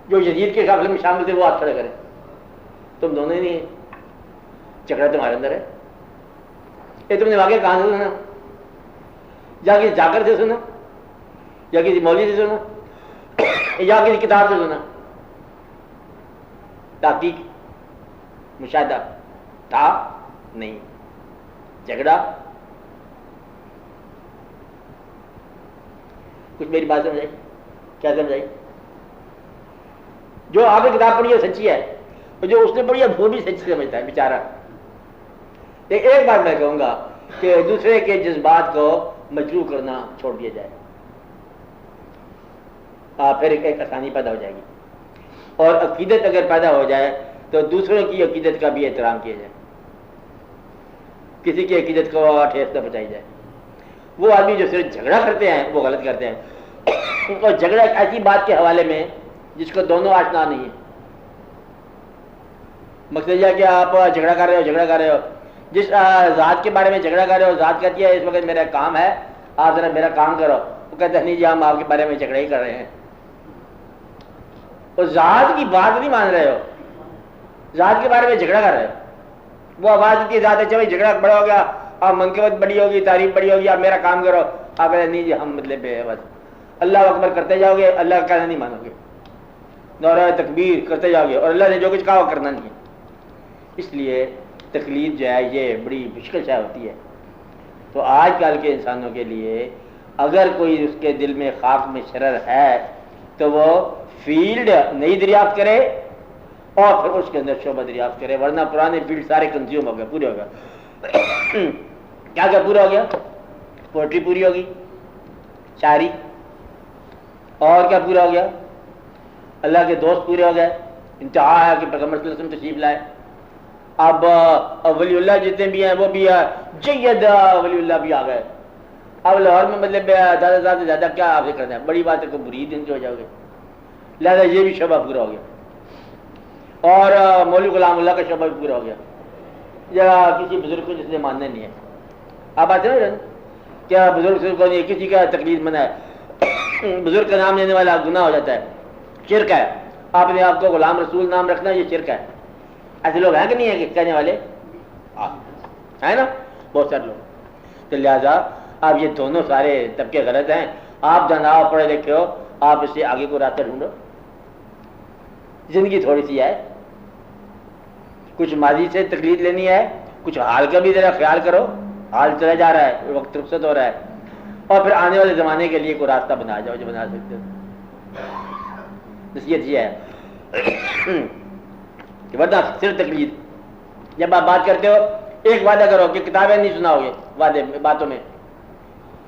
جو یزید کے قافلے میں شامل تھے وہ ہاتھ کھڑا کرے. تم دونوں ہی نہیں ہیں، جھگڑا تمہارے اندر ہے. یہ تم نے واقعہ کہاں سے سنا؟ یا کسی جاکر سے سنا، یا کسی مولوی سے سنا، یا کسی کتاب سے سنا؟ تحقیق مشاہدہ تھا نہیں، جھگڑا. کچھ میری بات سمجھائی؟ کیا سمجھائی؟ جو آپ نے کتاب پڑھی ہے سچی ہے، اور جو اس نے پڑھی ہے وہ بھی سچی سمجھتا ہے بیچارہ. ایک بات میں کہوں گا کہ دوسرے کے جذبات کو مجروح کرنا چھوڑ دیا جائے، پھر ایک آسانی پیدا ہو جائے گی. اور عقیدت اگر پیدا ہو جائے تو دوسروں کی عقیدت کا بھی احترام کیا جائے، کسی کی عقیدت کو ٹھیس نہ پہنچائی جائے. وہ آدمی جو صرف جھگڑا کرتے ہیں وہ غلط کرتے ہیں. اور جھگڑا ایک ایسی بات کے حوالے میں جس کو دونوں آشنا نہیں ہے. مقصد یہ کہ آپ جھگڑا کر رہے ہو جس ذات کے بارے میں جھگڑا کر رہے ہو، ذات کہتی ہے اس وقت میرا کام ہے، آپ ذرا میرا کام کرو. وہ کہتے ہیں نہیں جی ہم آپ کے بارے میں جھگڑا ہی کر رہے ہیں. اور ذات کی بات نہیں مان رہے ہو، ذات کے بارے میں جھگڑا کر رہے ہو. وہ آواز کی ذات ہے، چلو جھگڑا بڑا ہو گیا، اب منقبت بڑی ہوگی، تعریف بڑی ہوگی، آپ میرا کام کرو. آپ کہتے ہیں نہیں جی ہم مطلب بس اللہ اکبر کرتے جاؤ گے، اللہ کا کہنا نہیں مانو گے، نعرہ تکبیر کرتے جاؤ گے، اور اللہ نے جو کچھ کہا وہ کرنا نہیں ہے. اس لیے تکلیف جو ہے یہ بڑی مشکل شے ہوتی ہے. تو آج کل کے انسانوں کے لیے اگر کوئی اس کے دل میں خاک میں شرر ہے تو وہ فیلڈ نہیں دریافت کرے اور پھر اس کے اندر شعبہ دریافت کرے، ورنہ پرانے فیلڈ سارے کنزیوم ہو گئے، پورے ہو گئے. کیا کیا پورا ہو گیا؟ پوئٹری پوری ہوگی، شاعری، اور کیا پورا ہو گیا؟ اللہ کے دوست پورے ہو گئے. انتہا ہے کہ پیغمبر صلی اللہ علیہ وسلم تشریف لائے. اب ولی اللہ جتنے بھی ہیں وہ بھی جید ولی اللہ بھی آ گئے. اب لاہور میں مطلب زیادہ سے زیادہ کیا آپ سے کرنا ہے؟ بڑی بات ہے کہ مرید ان کے ہو جاؤ گے. لہٰذا یہ بھی شعبہ پورا ہو گیا. اور مولوی غلام اللہ کا شعبہ بھی پورا ہو گیا، یا کسی بزرگ کو جس نے ماننا نہیں ہے. آپ آتے ہیں کیا بزرگ کو نہیں کسی کا تقلید منع ہے؟ بزرگ کا نام لینے والا گناہ ہو جاتا ہے، شرک ہے. آپ نے آپ کو غلام رسول نام رکھنا یہ شرک ہے. ایسے لوگ ہیں کہ نہیں ہیں کہ کہنے والے ہیں نا، بہت سارے لوگ. تو لہٰذا اب یہ دونوں سارے طبقے غلط ہیں. آپ جاناؤ پڑھے لکھے ہو، آپ اس سے آگے کو راستہ ڈھونڈو. زندگی تھوڑی سی ہے، کچھ ماضی سے تقلید لینی ہے، کچھ حال کا بھی ذرا خیال کرو. حال چلا جا رہا ہے، وقت رخصت ہو رہا ہے، اور پھر آنے والے زمانے کے لیے کوئی راستہ بنا جاؤ جو بنا سکتے ہو. نصیحت یہ ہے کہ ورنہ صرف تقلید. جب آپ بات کرتے ہو ایک وعدہ کرو کہ کتابیں نہیں سناؤ گے وعدے میں باتوں میں،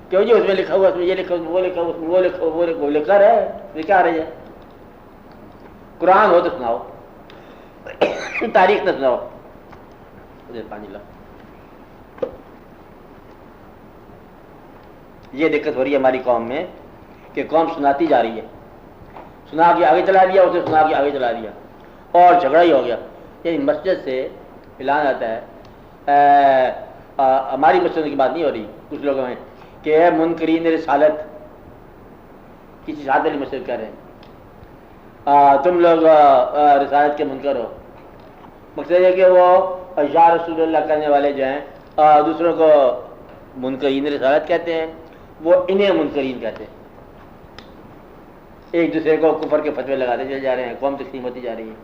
کیوں جی اس میں لکھا ہوا، اس میں یہ لکھا، وہ لکھا، اس میں وہ لکھا، وہ لکھا، لکھا رہے لکھا رہی ہے. قرآن ہو تو سناؤ، تاریخ نہ سناؤ. پانی لا. یہ دقت ہو رہی ہے ہماری قوم میں کہ قوم سناتی جا رہی ہے، سنا کے آگے چلا دیا، اسے سنا کے آگے چلا دیا، اور جھگڑا ہی ہو گیا. یعنی مسجد سے اعلان آتا ہے، ہماری مسجد کی بات نہیں ہو رہی، کچھ لوگوں میں کہ اے منکرین رسالت، کسی ساتھ والی مسجد کہہ رہے ہیں تم لوگ رسالت کے منکر ہو. مقصد ہے کہ وہ یا رسول اللہ کہنے والے جو ہیں دوسروں کو منکرین رسالت کہتے ہیں، وہ انہیں منکرین کہتے ہیں. ایک دوسرے کو کفر کے فتوے لگاتے چلے جا رہے ہیں، قوم تقسیم ہوتی جا رہی ہے.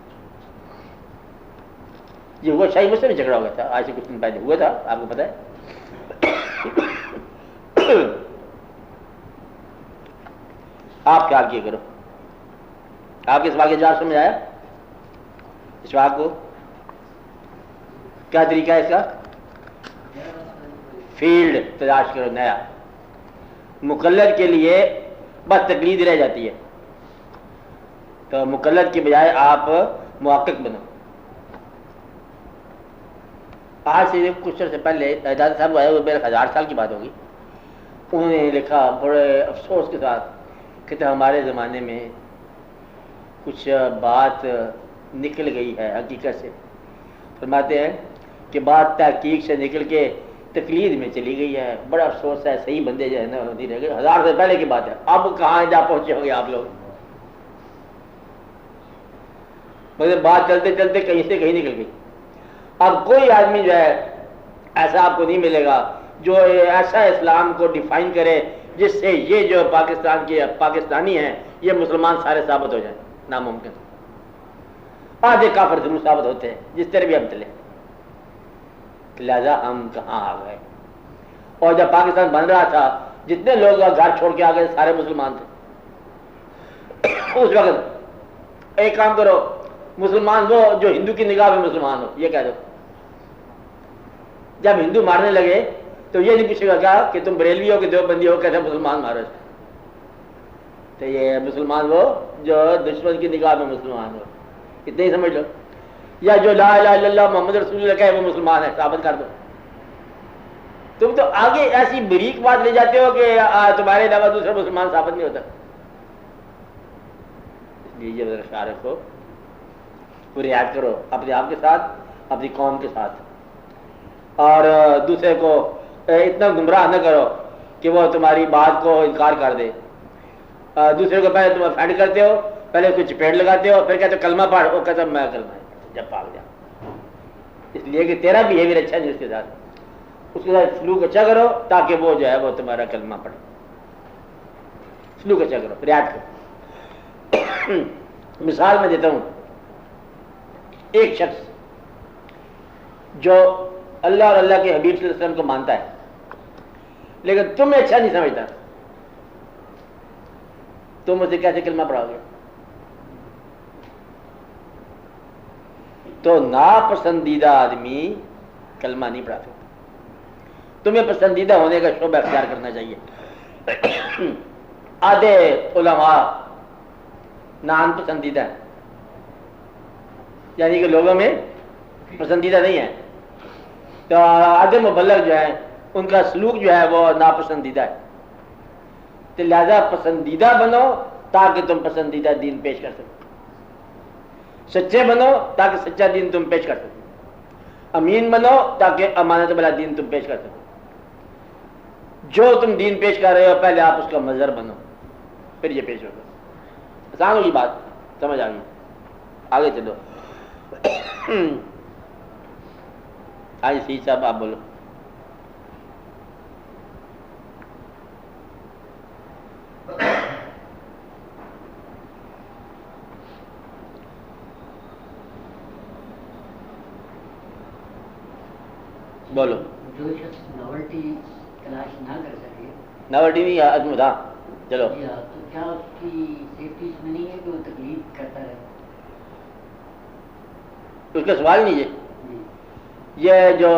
یہ ہوا شاہی مسجد میں جھگڑا ہو گیا تھا، آج سے کچھ دن پہلے ہوا تھا، آپ کو پتہ ہے. آپ خیال کیے کرو. آپ کے سوال کے جواب سمجھ آیا؟ اس بات کو کیا طریقہ ہے اس کا؟ فیلڈ تلاش کرو نیا. مقلد کے لیے بس تقلید رہ جاتی ہے، تو مقلد کی بجائے آپ محقق بنو. آج سے کچھ عرصے پہلے دادا صاحب آئے ہوئے، میرے 1000 سال کی بات ہوگی. انہوں نے لکھا بڑے افسوس کے ساتھ کہ ہمارے زمانے میں کچھ بات نکل گئی ہے حقیقت سے. فرماتے ہیں کہ بات تحقیق سے نکل کے تقلید میں چلی گئی ہے. بڑا افسوس ہے، صحیح بندے جو ہے نا نہیں رہ گئے. 1000 سے پہلے کی بات ہے. اب کہاں جا پہنچے ہو گے آپ لوگ؟ مگر بات چلتے چلتے کہیں سے کہیں نکل گئی. اب کوئی آدمی جو ہے ایسا آپ کو نہیں ملے گا جو ایسا اسلام کو ڈیفائن کرے جس سے یہ جو پاکستان کے پاکستانی ہیں یہ مسلمان سارے ثابت ہو جائیں. ناممکن. آدھے کافر ضرور ثابت ہوتے ہیں جس طرح بھی ہم چلے. لہذا ہم کہاں آ گئے؟ اور جب پاکستان بن رہا تھا جتنے لوگ گھر چھوڑ کے آ گئے سارے مسلمان تھے. اس وقت ایک کام کرو، مسلمان وہ جو ہندو کی نگاہ میں مسلمان ہو یہ کہہ دو. جب ہندو مارنے لگے تو یہ نہیں پوچھے گا کیا کہ تم بریلوی ہو کہ دیوبندی ہو، کیسے مسلمان مارو. تو یہ مسلمان وہ جو دشمن کی نگاہ میں مسلمان ہو، اتنے ہی سمجھ لو. یا جو لا الہ الا اللہ محمد رسول اللہ کہے وہ مسلمان ہے، ثابت کر دو. تم تو آگے ایسی بریک بات لے جاتے ہو کہ تمہارے علاوہ دوسرا مسلمان ثابت نہیں ہوتا. اس لیے یہ خیال رکھو، رعایت کرو اپنے آپ کے ساتھ، اپنی قوم کے ساتھ، اور دوسرے کو اتنا گمراہ نہ کرو کہ وہ تمہاری بات کو انکار کر دے. دوسرے کو پہلے تم افینڈ کرتے ہو، پہلے اس کو چپیٹ لگاتے ہو، پھر کہتے ہو کلمہ پڑھ، وہ کہتا میں کلمہ جب پاک جا. اس لیے کہ تیرا بیہیویئر اچھا نہیں، اس کے ساتھ سلوک اچھا کرو تاکہ وہ جو ہے وہ تمہارا کلمہ پڑھے. سلوک اچھا کرو، رعایت کرو. مثال میں دیتا ہوں، ایک شخص جو اللہ اور اللہ کے حبیب صلی اللہ علیہ وسلم کو مانتا ہے لیکن تمہیں اچھا نہیں سمجھتا، تم اسے کیسے کلمہ پڑھاؤ گے؟ تو ناپسندیدہ آدمی کلمہ نہیں پڑھا سکتا. تمہیں پسندیدہ ہونے کا شعبہ اختیار کرنا چاہیے. آدھے علماء نان پسندیدہ ہیں، یعنی کہ لوگوں میں پسندیدہ نہیں ہے. تو آدھے مبلغ جو ہیں ان کا سلوک جو ہے وہ ناپسندیدہ ہے. تو لہذا پسندیدہ بنو تاکہ تم پسندیدہ دین پیش کر سکو. سچے بنو تاکہ سچا دین تم پیش کر سکو، امین بنو تاکہ امانت والا دین تم پیش کر سکو. جو تم دین پیش کر رہے ہو پہلے آپ اس کا مظہر بنو، پھر یہ پیش ہوگا. آسان ہوگی بات، سمجھ آ گئی. آگے چلو. آج سی صاحب آپ بولو. بولو. جو شخص ناولٹی تلاش نہ کر سکے، ناولٹی نہیں عزم تھا. چلو. جی ہاں، تو کیا اس کی سیفٹی اس میں نہیں ہے کہ وہ تقلید کرتا رہے؟ اس کا سوال نہیں ہے جی. یہ جو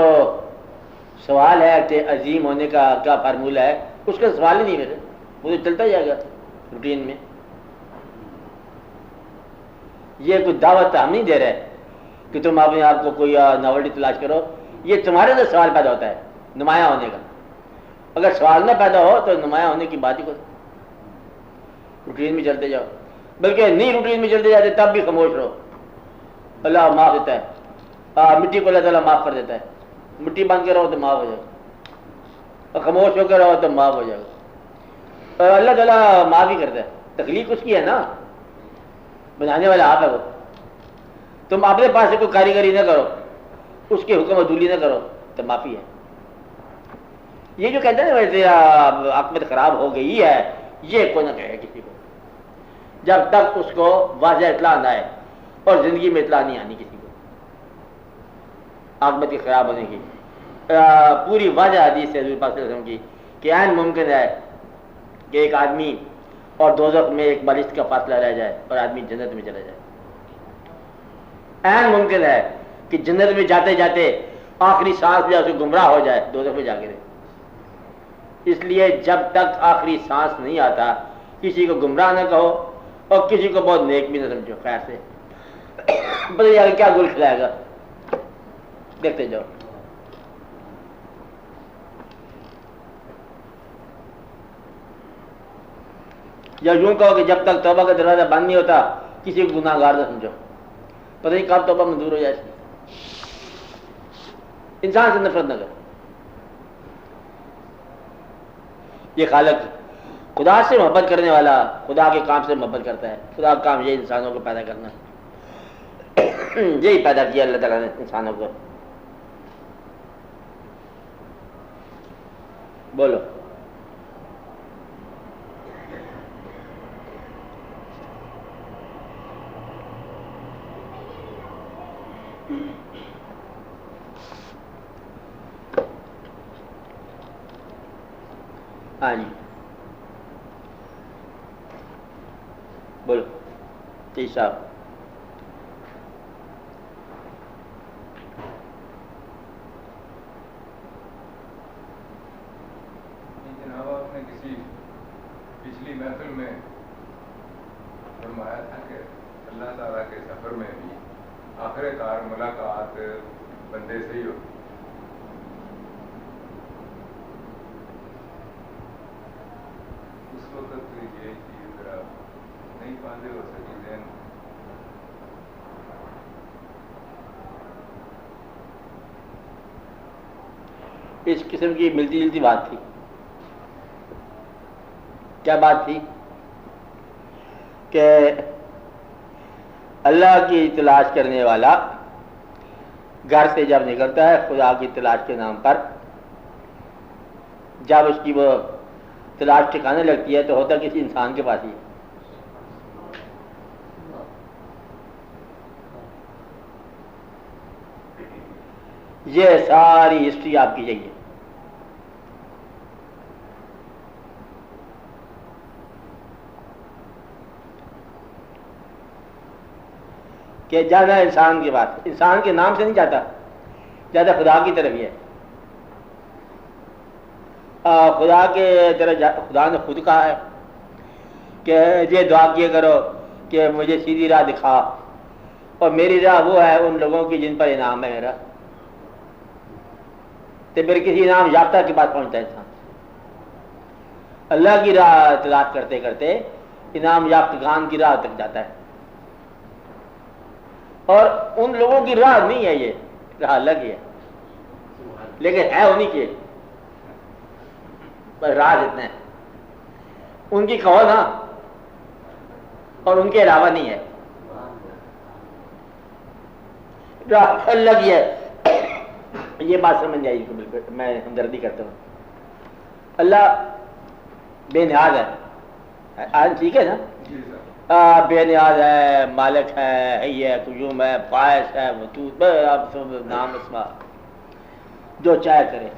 سوال ہے کہ عظیم ہونے کا کیا فارمولہ ہے، اس کا سوال ہی نہیں میرے، وہ تو چلتا جائے گا روٹین میں. یہ کوئی دعوت ہم نہیں دے رہے کہ تم اپنے آپ کو کوئی ناولٹی تلاش کرو. یہ تمہارے اندر سوال پیدا ہوتا ہے نمایاں ہونے کا. اگر سوال نہ پیدا ہو تو نمایاں ہونے کی بات ہی کرو. روٹین میں چلتے جاؤ، بلکہ نہیں روٹین میں چلتے جاتے تب بھی خاموش رہو. اللہ معاف دیتا ہے، مٹی کو اللہ تعالیٰ معاف کر دیتا ہے. مٹی باندھ کے رہو تو معاف ہو جائے گا، اور خاموش ہو کے رہو تو معاف ہو جائے گا. اور اللہ تعالیٰ معاف ہی کرتا ہے. تخلیق اس کی ہے نا، بنانے والا آپ ہے. وہ تم اپنے پاس سے کوئی کاریگری نہ کرو، اس کے حکم عدولی نہ کرو تو معافی ہے. یہ جو کہتے ہیں ویسے عاقبت خراب ہو گئی ہے، یہ کوئی نہ کہے کسی کو جب تک اس کو واضح اطلاع نہ آئے، اور زندگی میں اطلاع نہیں آنی کسی کو عاقبت کی خراب ہونے کی. پوری واضح حدیث ہے حضور پاک صلی اللہ علیہ وسلم کی کہ عین ممکن ہے کہ ایک آدمی اور دوزخ میں ایک بالشت کا فاصلہ رہ جائے اور آدمی جنت میں چلا جائے. عین ممکن ہے کہ جنت میں جاتے جاتے آخری سانس جو گمراہ ہو جائے دوزخ میں جا کے رہے. اس لیے جب تک آخری سانس نہیں آتا کسی کو گمراہ نہ کہو اور کسی کو بہت نیک بھی نہ سمجھو. خیر سے پتہ نہیں کیا گل کھلائے گا، دیکھتے جاؤ. یا یوں کہو کہ جب تک توبہ کا دروازہ بند نہیں ہوتا کسی کو گناہ گار نہ سمجھو. پتہ نہیں کب توبہ منظور ہو جائے. انسان سے نفرت نہ کرو. یہ خالق خدا سے محبت کرنے والا خدا کے کام سے محبت کرتا ہے. خدا کا کام یہ انسانوں کو پیدا کرنا، یہی پیدا کیا اللہ تعالیٰ نے انسانوں کو. بولو. ہاں جی بولو. جی صاحب. جناب آپ نے کسی پچھلی محفل میں فرمایا تھا کہ اللہ تعالیٰ کے سفر میں بھی آخر کار ملاقات بندے سے ہی ہوتی. اس وقت یہ چیز ذرا نہیں باندھے ہو سکی ذہن. اس قسم کی ملتی جلتی بات تھی. کیا بات تھی؟ کہ اللہ کی تلاش کرنے والا گھر سے جب نکلتا ہے خدا کی تلاش کے نام پر، جب اس کی وہ تلاش ٹھکانے لگتی ہے تو ہوتا کسی انسان کے پاس ہی. یہ ساری ہسٹری آپ کی یہی ہے. کہ جانا انسان کے بعد، انسان کے نام سے نہیں جاتا، جاتا خدا کی طرف ہی ہے. خدا کے طرف خدا نے خود کہا ہے کہ یہ دعا کیے کرو کہ مجھے سیدھی راہ دکھا، اور میری راہ وہ ہے ان لوگوں کی جن پر انعام ہے میرا. تو پھر کسی انعام یافتہ کے پاس پہنچتا ہے انسان. اللہ کی راہ تلاش کرتے کرتے انعام یافتگان کی راہ تک جاتا ہے. اور ان لوگوں کی راہ نہیں ہے، یہ راہ الگ ہی ہے، لیکن ہے انہیں کی راز اتنے ہیں، ان کی کہو نا اور ان کے علاوہ نہیں ہے، راہ الگ ہی ہے۔ یہ بات سمجھ جائے گی بالکل، میں ہمدردی کرتا ہوں۔ اللہ بے نیاز ہے، آج ٹھیک ہے نا، بے نیاز ہے، مالک ہے، حی ہے، قیوم ہے، باعث ہے، وجود، آپ سب نام اسما جو چاہے کرے،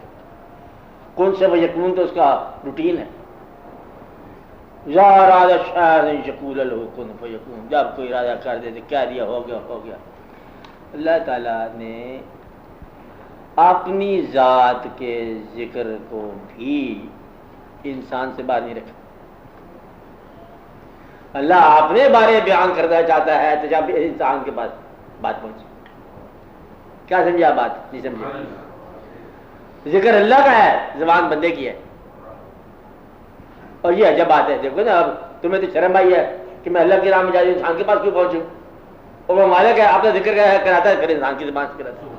کن سے یکون تو اس کا روٹین ہے، یا ارادہ شاہ یقول له کن فیکون، جب کوئی ارادہ کر دے تو کہہ دیا ہو گیا ہو گیا۔ اللہ تعالیٰ نے اپنی ذات کے ذکر کو بھی انسان سے باہر نہیں رکھا۔ اللہ اپنے بارے بیان کرنا چاہتا ہے تو جب انسان کے پاس بات پہنچی، کیا سمجھا بات؟ نہیں سمجھا؟ ذکر اللہ کا ہے، زبان بندے کی ہے، اور یہ عجب بات ہے۔ دیکھو نا، اب تمہیں تو شرم آئی ہے کہ میں اللہ کی راہ میں جا رہی ہوں، انسان کے پاس کیوں پہنچوں؟ اور وہ مالک ہے، آپ کا ذکر کراتا ہے، پھر انسان کی زبان سے کراتا ہے،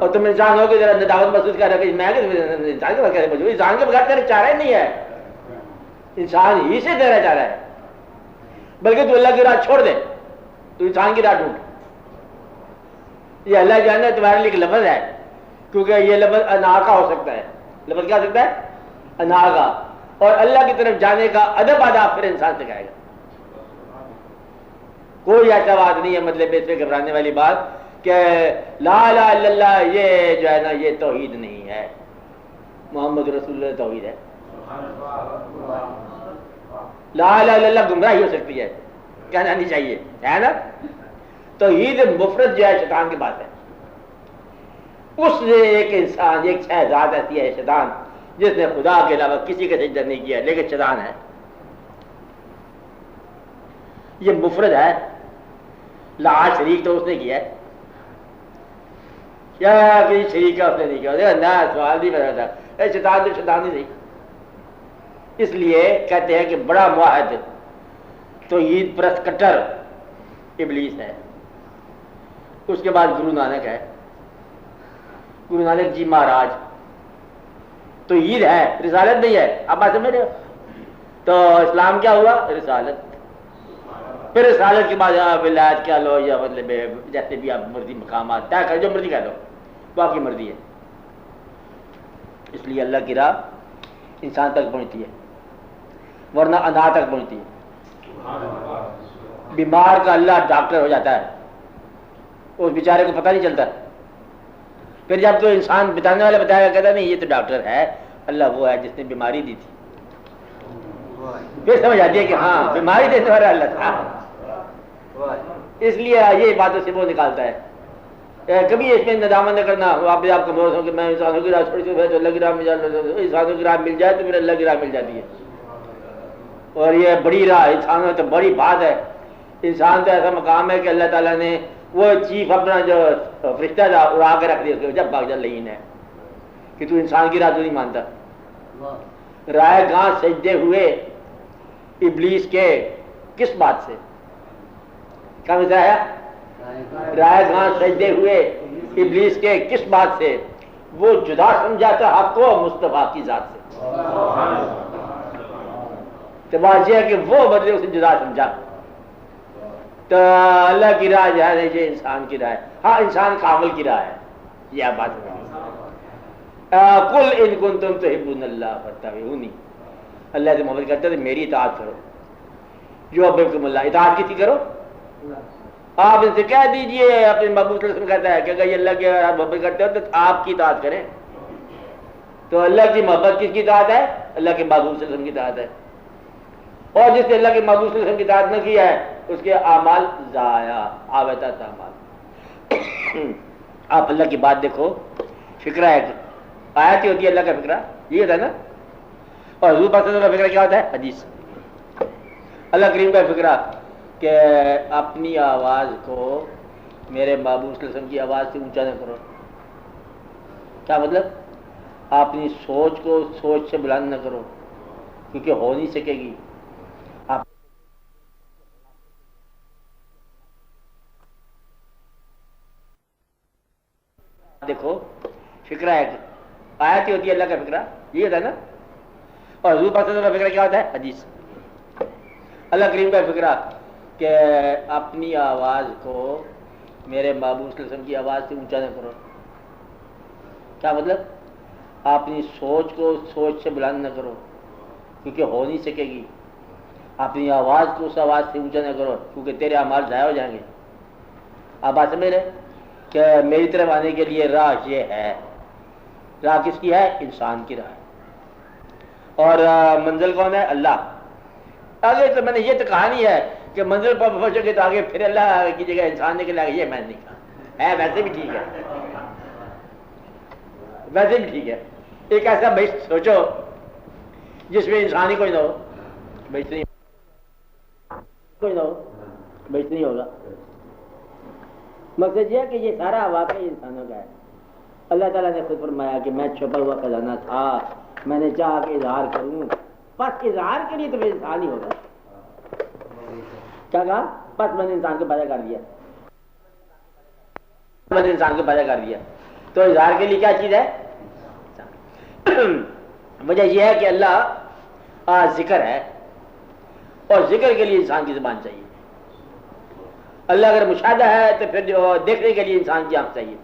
اور تم انسان ہو کے ذرا ندامت محسوس کر رہے کہ میں انسان کے پاس کیسے پہنچوں؟ انسان کے بغیر تیرا چارہ ہی نہیں ہے، انسان ہی سے تیرا چارہ ہے، بلکہ تو اللہ کی راہ چھوڑ دے، تو انسان کی راہ ڈھونڈ۔ یہ اللہ جو ہے نا تمہارے لیے ایک لفظ ہے، کیونکہ یہ لفظ انا کا ہو سکتا ہے، لفظ کیا ہو سکتا ہے؟ انا کا، اور اللہ کی طرف جانے کا ادب آداب پھر انسان سکھائے گا۔ کوئی ایسا بات نہیں ہے مطلب اس میں گھبرانے والی بات کہ لا الہ الا اللہ یہ جو ہے نا یہ توحید نہیں ہے، محمد رسول اللہ توحید ہے۔ لا الہ الا اللہ گمراہی ہو سکتی ہے، کہنا نہیں چاہیے، ہے نا؟ توحید مفرد جو ہے شیطان کی بات ہے۔ اس نے ایک انسان، ایک شہزاد ایسی ہے شیطان، جس نے خدا کے علاوہ کسی کا سجدہ نہیں کیا، لیکن شیطان ہے، یہ مفرد ہے، لا شریک تو اس نے کیا ہے، کیا کسی شریک کا اس نے نہیں کیا، نہ سوال نہیں پیدا تھا، شیطان تو شیطان ہی نہیں۔ اس لیے کہتے ہیں کہ بڑا موحد توحید پرست کٹر ابلیس ہے۔ اس کے بعد گرو نانک ہے، گرو نانک جی مہاراج توحید ہے، رسالت نہیں ہے۔ آپ بات سمجھ رہے ہو؟ تو اسلام کیا ہوا؟ رسالت۔ پھر رسالت کے بعد ولایت کیا لو، یا مطلب جیسے بھی آپ مرضی مقامات طے کر، جو مرضی کہہ لو، وہ آپ کی مرضی ہے۔ اس لیے اللہ کی راہ انسان تک پہنچتی ہے، ورنہ انا تک پہنچتی ہے۔ بیمار کا اللہ ڈاکٹر ہو جاتا ہے، اس بیچارے کو پتہ نہیں چلتا، پھر جب تو انسان بتانے والا بتایا کہتا نہیں یہ تو ڈاکٹر ہے، اللہ وہ ہے جس نے بیماری دی تھی، پھر سمجھ آتی ہے کہ ہاں بیماری دینے والا اللہ تھا۔ اس لیے یہ باتوں سے وہ نکالتا ہے، کبھی اس میں ندامت نہ کرنا، آپ کمزور ہو کہ میں انسانوں کی راہ چھوڑ کے تو اللہ کی راہ میں جا، انسانوں کی راہ مل جائے تو پھر اللہ کی راہ مل جاتی ہے، اور یہ بڑی راہ انسانوں تو بڑی بات ہے۔ انسان تو ایسا مقام ہے کہ اللہ تعالیٰ نے وہ چیف اپنا جو فرشتہ تھا اڑا کے رکھ دیا، جب بھاگ جا لین ہے کہ تو انسان کی راہ تو نہیں مانتا۔ رائے گاں سجدے ہوئے ابلیس کے کس بات سے؟ کیا مثال ہے؟ رائے گاں سجدے ہوئے ابلیس کے کس بات سے؟ وہ جدا سمجھا تھا حق کو مصطفیٰ کی ذات سے۔ تو بات یہ ہے کہ وہ بدلے اسے جدا سمجھا، تو اللہ کی راہ جو ہے یہ انسان کی راہ ہے۔ ہاں انسان کامل کی راہ ہے، یہ بات ہے۔ قل ان کنتم تحبون اللہ فاتبعونی، اللہ سے محبت کرتے تو میری اطاعت کرو، جو ابکم اللہ، اطاعت کسی کرو؟ آپ ان سے کہہ دیجئے، اپنے محبوب صلی اللہ علیہ وسلم کہتا ہے کہ اگر یہ اللہ کی محبت کرتے ہو تو آپ کی اطاعت کریں۔ تو اللہ کی محبت کس کی اطاعت ہے؟ اللہ کے محبوب صلی اللہ علیہ وسلم کی اطاعت ہے، اور جس نے اللہ کے محبوب صلی اللہ علیہ وسلم کی اطاعت نہ کیا ہے اس کے اعمال ضائع، آبتت اعمال۔ آپ اللہ کی بات دیکھو، فکرہ ہے، آیت ہی ہوتی ہے اللہ کا فکرہ، یہ ہوتا ہے نا، اور حضور پاک صلی اللہ علیہ وسلم کا فکرہ کیا ہوتا ہے؟ حدیث۔ اللہ کریم کا فکرہ کہ اپنی آواز کو میرے محبوب صلی اللہ علیہ وسلم کی آواز سے اونچا نہ کرو۔ کیا مطلب؟ اپنی سوچ کو سوچ سے بلند نہ کرو، کیونکہ ہو نہیں سکے گی۔ آپ دیکھو فکرہ ہے، آیت ہی ہوتی ہے اللہ کا فکرہ، یہ ہوتا ہے نا. اور حضور پاک صلی اللہ علیہ وسلم کا فکرہ کیا ہوتا ہے؟ حدیث. اللہ کریم کا فکرہ کہ اپنی آواز کو میرے محبوب صلی اللہ علیہ وسلم کی آواز سے اونچا نہ کرو. کیا مطلب؟ اپنی سوچ کو سوچ سے بلند نہ کرو کیونکہ ہو نہیں سکے گی. اپنی آواز کو اس آواز سے اونچا نہ کرو کیونکہ تیرے اعمال ضائع ہو جائیں گے. آپ بات سمجھ رہے کہ میری طرف آنے کے لیے راہ یہ ہے. راہ کس کی ہے؟ انسان کی راہ ہے. اور منزل کون ہے؟ اللہ. آگے تو میں نے یہ تو کہانی ہے کہ منزل پر پہنچو گے تو آگے پھر اللہ کی جگہ انسان نکلے گا، یہ میں نے نہیں کہا ہے. ویسے بھی ٹھیک ہے، ویسے بھی ٹھیک ہے. ایک ایسا بہشت سوچو جس میں انسان ہی کوئی نہ ہو. بہشت نہیں، کوئی نہ ہو، بہشت نہیں ہوگا. مقصد یہ ہے کہ یہ سارا واقعہ انسانوں کا ہے. اللہ تعالیٰ نے خود فرمایا کہ میں چھپا ہوا خزانہ تھا، میں نے چاہا کہ اظہار کروں، بس اظہار کے لیے تو پھر انسان ہی ہوگا. کیا کہا؟ بس میں نے انسان کو پیدا کر دیا، میں نے انسان کو پیدا کر دیا. تو اظہار کے لیے کیا چیز ہے؟ وجہ یہ ہے کہ اللہ ذکر ہے اور ذکر کے لیے انسان کی زبان چاہیے. اللہ اگر مشاہدہ ہے تو پھر جو دیکھنے کے لیے انسان کی آنکھ چاہیے.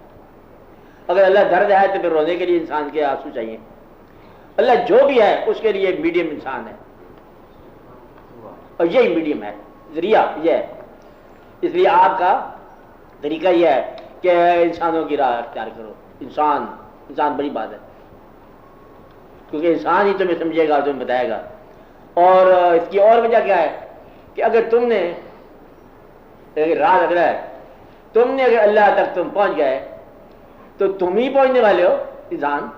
اگر اللہ درد ہے تو پھر رونے کے لیے انسان کے آنسو چاہیے. اللہ جو بھی ہے اس کے لیے ایک میڈیم انسان ہے اور یہی میڈیم ہے، ذریعہ یہ ہے. اس لیے آپ کا طریقہ یہ ہے کہ انسانوں کی راہ اختیار کرو. انسان بڑی بات ہے کیونکہ انسان ہی تمہیں سمجھے گا، تمہیں بتائے گا. اور اس کی اور وجہ کیا ہے کہ اگر تم نے راہ رکھنا ہے، تم نے اگر اللہ تک تم پہنچ گئے تو تم ہی پہنچنے والے ہو. انسان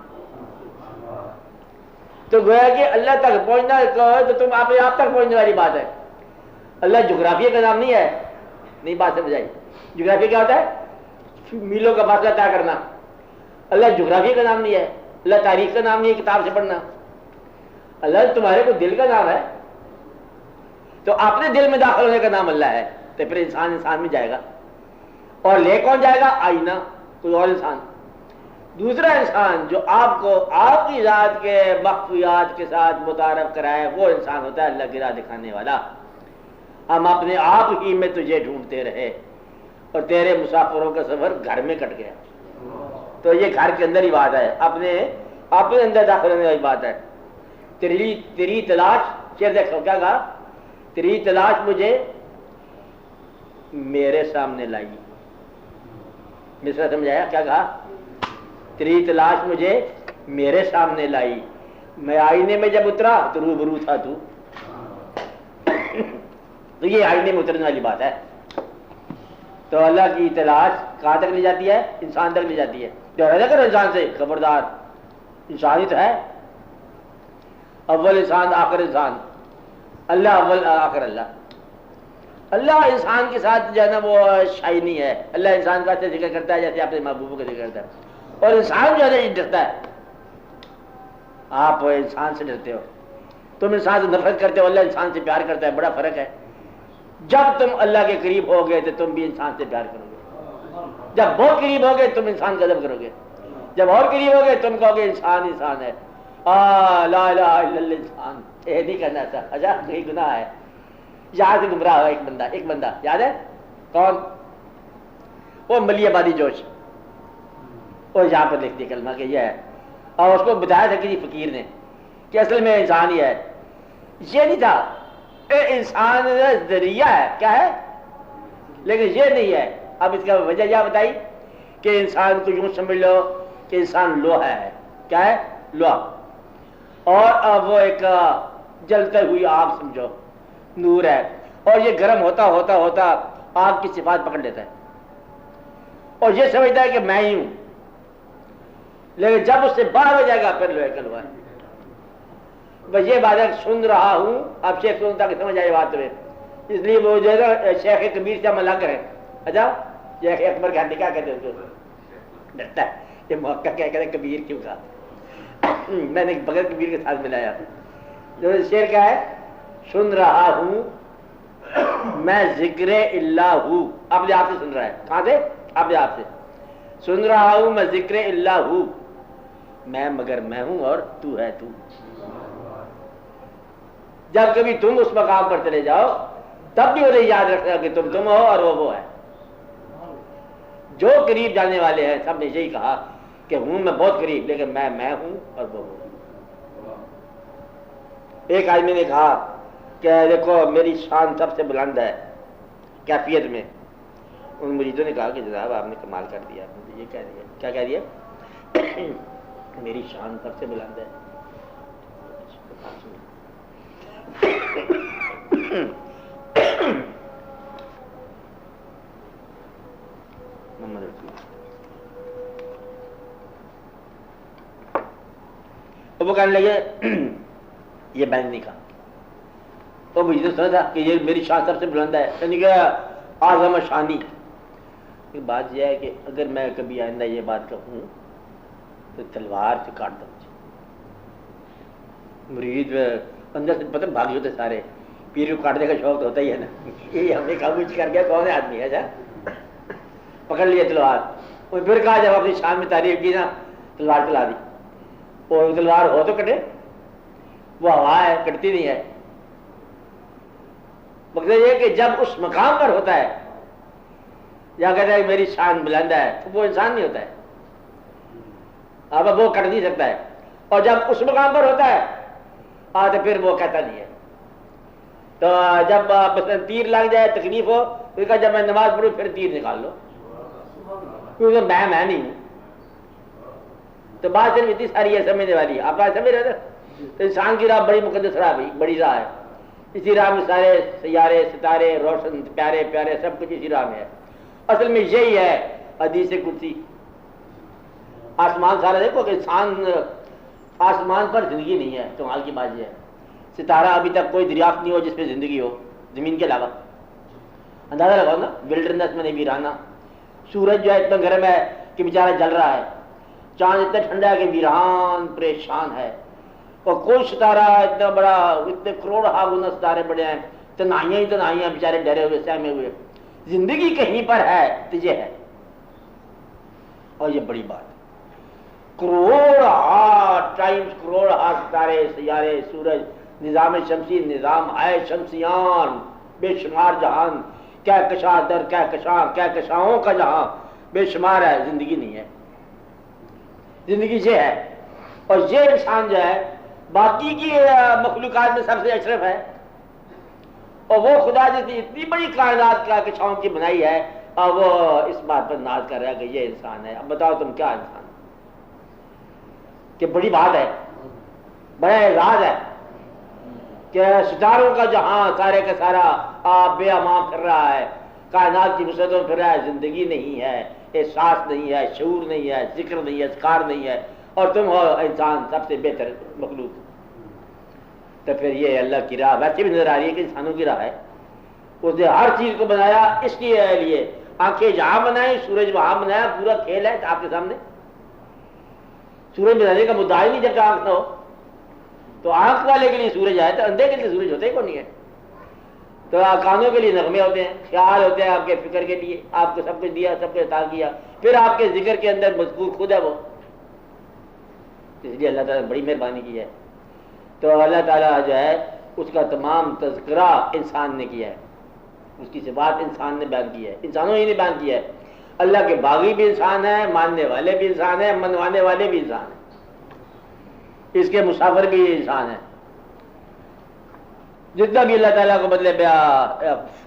تو گویا کہ اللہ تک پہنچنا تو تم آپ تک پہنچنے والی بات ہے. اللہ جغرافیہ کا نام نہیں ہے. نہیں بات سمجھ آئی؟ جغرافیہ کیا ہوتا ہے؟ میلوں کا فاصلہ طے کرنا. اللہ جغرافیہ کا نام نہیں ہے. اللہ تاریخ کا نام نہیں ہے کتاب سے پڑھنا. اللہ تمہارے کو دل کا نام ہے. تو اپنے دل میں داخل ہونے کا نام اللہ ہے. تو پھر انسان میں جائے گا. اور لے کون جائے گا؟ آئینہ، کوئی اور انسان. دوسرا انسان جو آپ کو آپ کی ذات کے مخفیات کے ساتھ متعارف کرائے وہ انسان ہوتا ہے اللہ کی راہ دکھانے والا. ہم اپنے آپ ہی میں تجھے ڈھونڈتے رہے اور تیرے مسافروں کا سفر گھر میں کٹ گیا. تو یہ گھر کے اندر ہی بات ہے، اپنے اندر داخل ہونے والی بات ہے. تیری تلاش، شعر دیکھو کیا کہا؟ تیری تلاش مجھے میرے سامنے لائی. مصرع سمجھایا؟ کیا کہا؟ تیری تلاش مجھے میرے سامنے لائی، میں آئینے میں جب اترا تو روبرو تھا تو. تو یہ آئینے میں اترنے والی بات ہے. تو اللہ کی تلاش کہاں تک لے جاتی ہے؟ انسان تک لے جاتی ہے. جو ہے کرو انسان سے خبردار، انسان ہی تو ہے. اول انسان آخر انسان. اللہ اول آخر اللہ. اللہ انسان کے ساتھ جو ہے نا وہ شائی نہیں ہے. اللہ انسان کا ایسے ذکر کرتا ہے جیسے اپنے محبوبوں کا ذکر کرتا ہے. اور انسان جو ہے نا ڈرتا ہے. آپ انسان سے ڈرتے ہو، تم انسان سے نفرت کرتے ہو، اللہ انسان سے پیار کرتا ہے. بڑا فرق ہے. جب تم اللہ کے قریب ہو گئے تو تم بھی انسان سے پیار کرو گے. جب بہت قریب ہو گئے تم انسان کا ادب کرو گے. جب اور قریب ہو گئے تم کہو گے انسان ہے. لا الہ الا اللہ انسان. یہ نہیں کرنا ایسا. اچھا کوئی گناہ ہے. یہاں سے گمراہ ہوا ایک بندہ یاد ہے کون؟ وہ ملی آبادی جوش. اور یہاں پر لکھ دیا کلمہ کہ یہ ہے. اور اس کو بتایا تھا کسی فقیر نے کہ اصل میں انسان ہی ہے. یہ نہیں تھا. انسان ذریعہ ہے، کیا ہے، لیکن یہ نہیں ہے. اب اس کا وجہ یہ بتائی کہ انسان کو یوں سمجھ لو کہ انسان لوہا ہے. کیا ہے؟ لوہا. اور اب وہ ایک جلتے ہوئی آگ سمجھو، نور ہے. اور یہ گرم ہوتا ہوتا ہوتا آگ کی صفات پکڑ لیتا ہے اور یہ سمجھتا ہے کہ میں ہی ہوں. لیکن جب اس سے باہر ہو جائے گا پھر لوہے کا لوہا ہے. بس یہ بات ہے سن رہا ہوں. اب شیخ سنتا کہ سمجھ آئے بات تمہیں. اس لیے وہ جو ہے نا شیخ کبیر سے ہم الگ کریں. اچھا شیخ اکبر کے ہاتھ کیا کہتے ہیں اس کو؟ ڈرتا ہے. یہ موقع کیا کہتے ہیں کبیر کیوں کہا؟ میں نے بغیر کبیر کے ساتھ ملایا. جو شعر کیا ہے؟ سن رہا ہوں میں ذکر اللہ ہوں. اپنے آپ سے سن رہا ہے. کہاں سے؟ اپنے آپ سے. سن رہا ہوں میں ذکر اللہ ہوں، میں مگر میں ہوں اور تو ہے تو۔ جب کبھی تم اس مقام پر چلے جاؤ تب بھی انہیں یاد رکھنا کہ تم ہو اور وہ ہے۔ جو قریب جانے والے ہیں سب نے یہی کہا کہ ہوں میں بہت قریب، لیکن میں ہوں اور وہ ہوں۔ ایک آدمی نے کہا کہ دیکھو میری شان سب سے بلند ہے کیفیت میں۔ ان مریدوں نے کہا کہ جناب آپ نے کمال کر دیا، یہ کہہ دیا۔ کیا کہہ دیا؟ میری شان سب سے بلند ہے۔ محمد رسول وہ کہنے لگے یہ میں نے نہیں کہا، تو مجھے سنا تھا کہ یہ میری شان سب سے بلند ہے، یعنی کہ اعظم شانی۔ بات یہ ہے کہ اگر میں کبھی آئندہ یہ بات کہوں تو تلوار سے کاٹ دوں۔ مرید اندر سے پتہ بھاگی ہوتے سارے، پیر کو کاٹنے کا شوق تو ہوتا ہی ہے نا، یہ ہم نے قابو کر گیا کون آدمی ہے، پکڑ لیا تلوار۔ اور پھر کہا جب اپنی شان میں تعریف کی نا تلوار چلا دی، اور تلوار ہو تو کٹے، وہ ہوا ہے کٹتی نہیں ہے۔ مقصد یہ کہ جب اس مقام پر ہوتا ہے یا کہتا ہے میری شان بلند ہے تو وہ انسان نہیں ہوتا ہے، اب وہ کٹ نہیں سکتا ہے۔ اور جب اس مقام پر ہوتا ہے تو پھر وہ کہتا نہیں ہے۔ تو جب مثلا تیر لگ جائے تکلیف ہو تو کہا جب میں نماز پڑھوں پھر تیر نکال لو، کیونکہ میں نہیں ہوں۔ تو بات صرف اتنی ساری ہے سمجھنے والی، آپ بات سمجھ رہے تھے؟ تو انسان کی راہ بڑی مقدس راہ بھی بڑی راہ ہے، اسی راہ میں سارے سیارے ستارے روشن پیارے پیارے سب کچھ اسی راہ میں ہے۔ اصل میں یہی ہے حدیث قدسی۔ آسمان سارا دیکھو کہ انسان آسمان پر زندگی نہیں ہے، کمال کی بات یہ ہے ستارہ ابھی تک کوئی دریافت نہیں ہو جس پہ زندگی ہو زمین کے علاوہ۔ اندازہ لگاؤ نا، ولڈرنس میں ویرانہ، سورج جو ہے اتنا گرم ہے کہ بیچارہ جل رہا ہے، چاند اتنا ٹھنڈا ہے کہ ویران پریشان ہے، اور کوئی ستارہ اتنا بڑا، اتنے کروڑ گنا ستارے بڑے ہیں، تنہائیاں ہی تنہائیاں، بیچارے ڈرے ہوئے سہمے ہوئے۔ زندگی کہیں پر ہے تو یہ ہے، اور یہ بڑی بات ہے۔ کروڑ ٹائمز کروڑ ستارے سیارے سورج، نظام شمسی، نظام آئے شمسیان، بے شمار جہان، کیا کشاں در کیا کشاں، کیا کشاؤں کا جہاں بے شمار ہے۔ زندگی نہیں ہے، زندگی یہ ہے۔ اور یہ انسان جو ہے باقی کی مخلوقات میں سب سے اشرف ہے، اور وہ خدا جیسی اتنی بڑی کائنات کا کشاؤں کی بنائی ہے، اور وہ اس بات پر ناز کر رہا ہے کہ یہ انسان ہے۔ اب بتاؤ تم کیا انسان، کہ بڑی بات ہے، بڑا اعزاز ہے کہ ستاروں کا جہاں سارے کا سارا آپ بے امان پھر رہا ہے، کائنات کی وسعتوں میں پھر رہا ہے، زندگی نہیں ہے، احساس نہیں ہے، شعور نہیں ہے، ذکر نہیں ہے، اذکار نہیں ہے، اور تم ہو انسان سب سے بہتر مخلوق۔ تو پھر یہ اللہ کی راہ ویسے بھی نظر آ رہی ہے کہ انسانوں کی راہ ہے۔ اس نے ہر چیز کو بنایا اس لیے آنکھیں جہاں بنائیں، سورج وہاں بنایا، پورا کھیل ہے آپ کے سامنے۔ سورج بنانے کا مدعا ہی نہیں جب آنکھ نہ ہو، تو آنکھ والے کے لیے سورج ہے تو اندھے کے لیے سورج ہوتا ہی کون نہیں ہے۔ تو کانوں کے لیے نغمے ہوتے ہیں، خیال ہوتے ہیں آپ کے فکر کے لیے، آپ کو سب کچھ دیا، سب کچھ عطا کیا، پھر آپ کے ذکر کے اندر مذکور خود ہے وہ۔ اس لیے اللہ تعالیٰ نے بڑی مہربانی کی ہے۔ تو اللہ تعالیٰ جو ہے اس کا تمام تذکرہ انسان نے کیا ہے، اس کی صفات انسان نے بیان کی ہے، انسانوں ہی نے بیان کیا ہے۔ اللہ کے باغی بھی انسان ہیں، ماننے والے بھی انسان ہیں، منوانے والے بھی انسان ہیں، اس کے مسافر بھی انسان ہیں۔ جتنا بھی اللہ تعالیٰ کو بدلے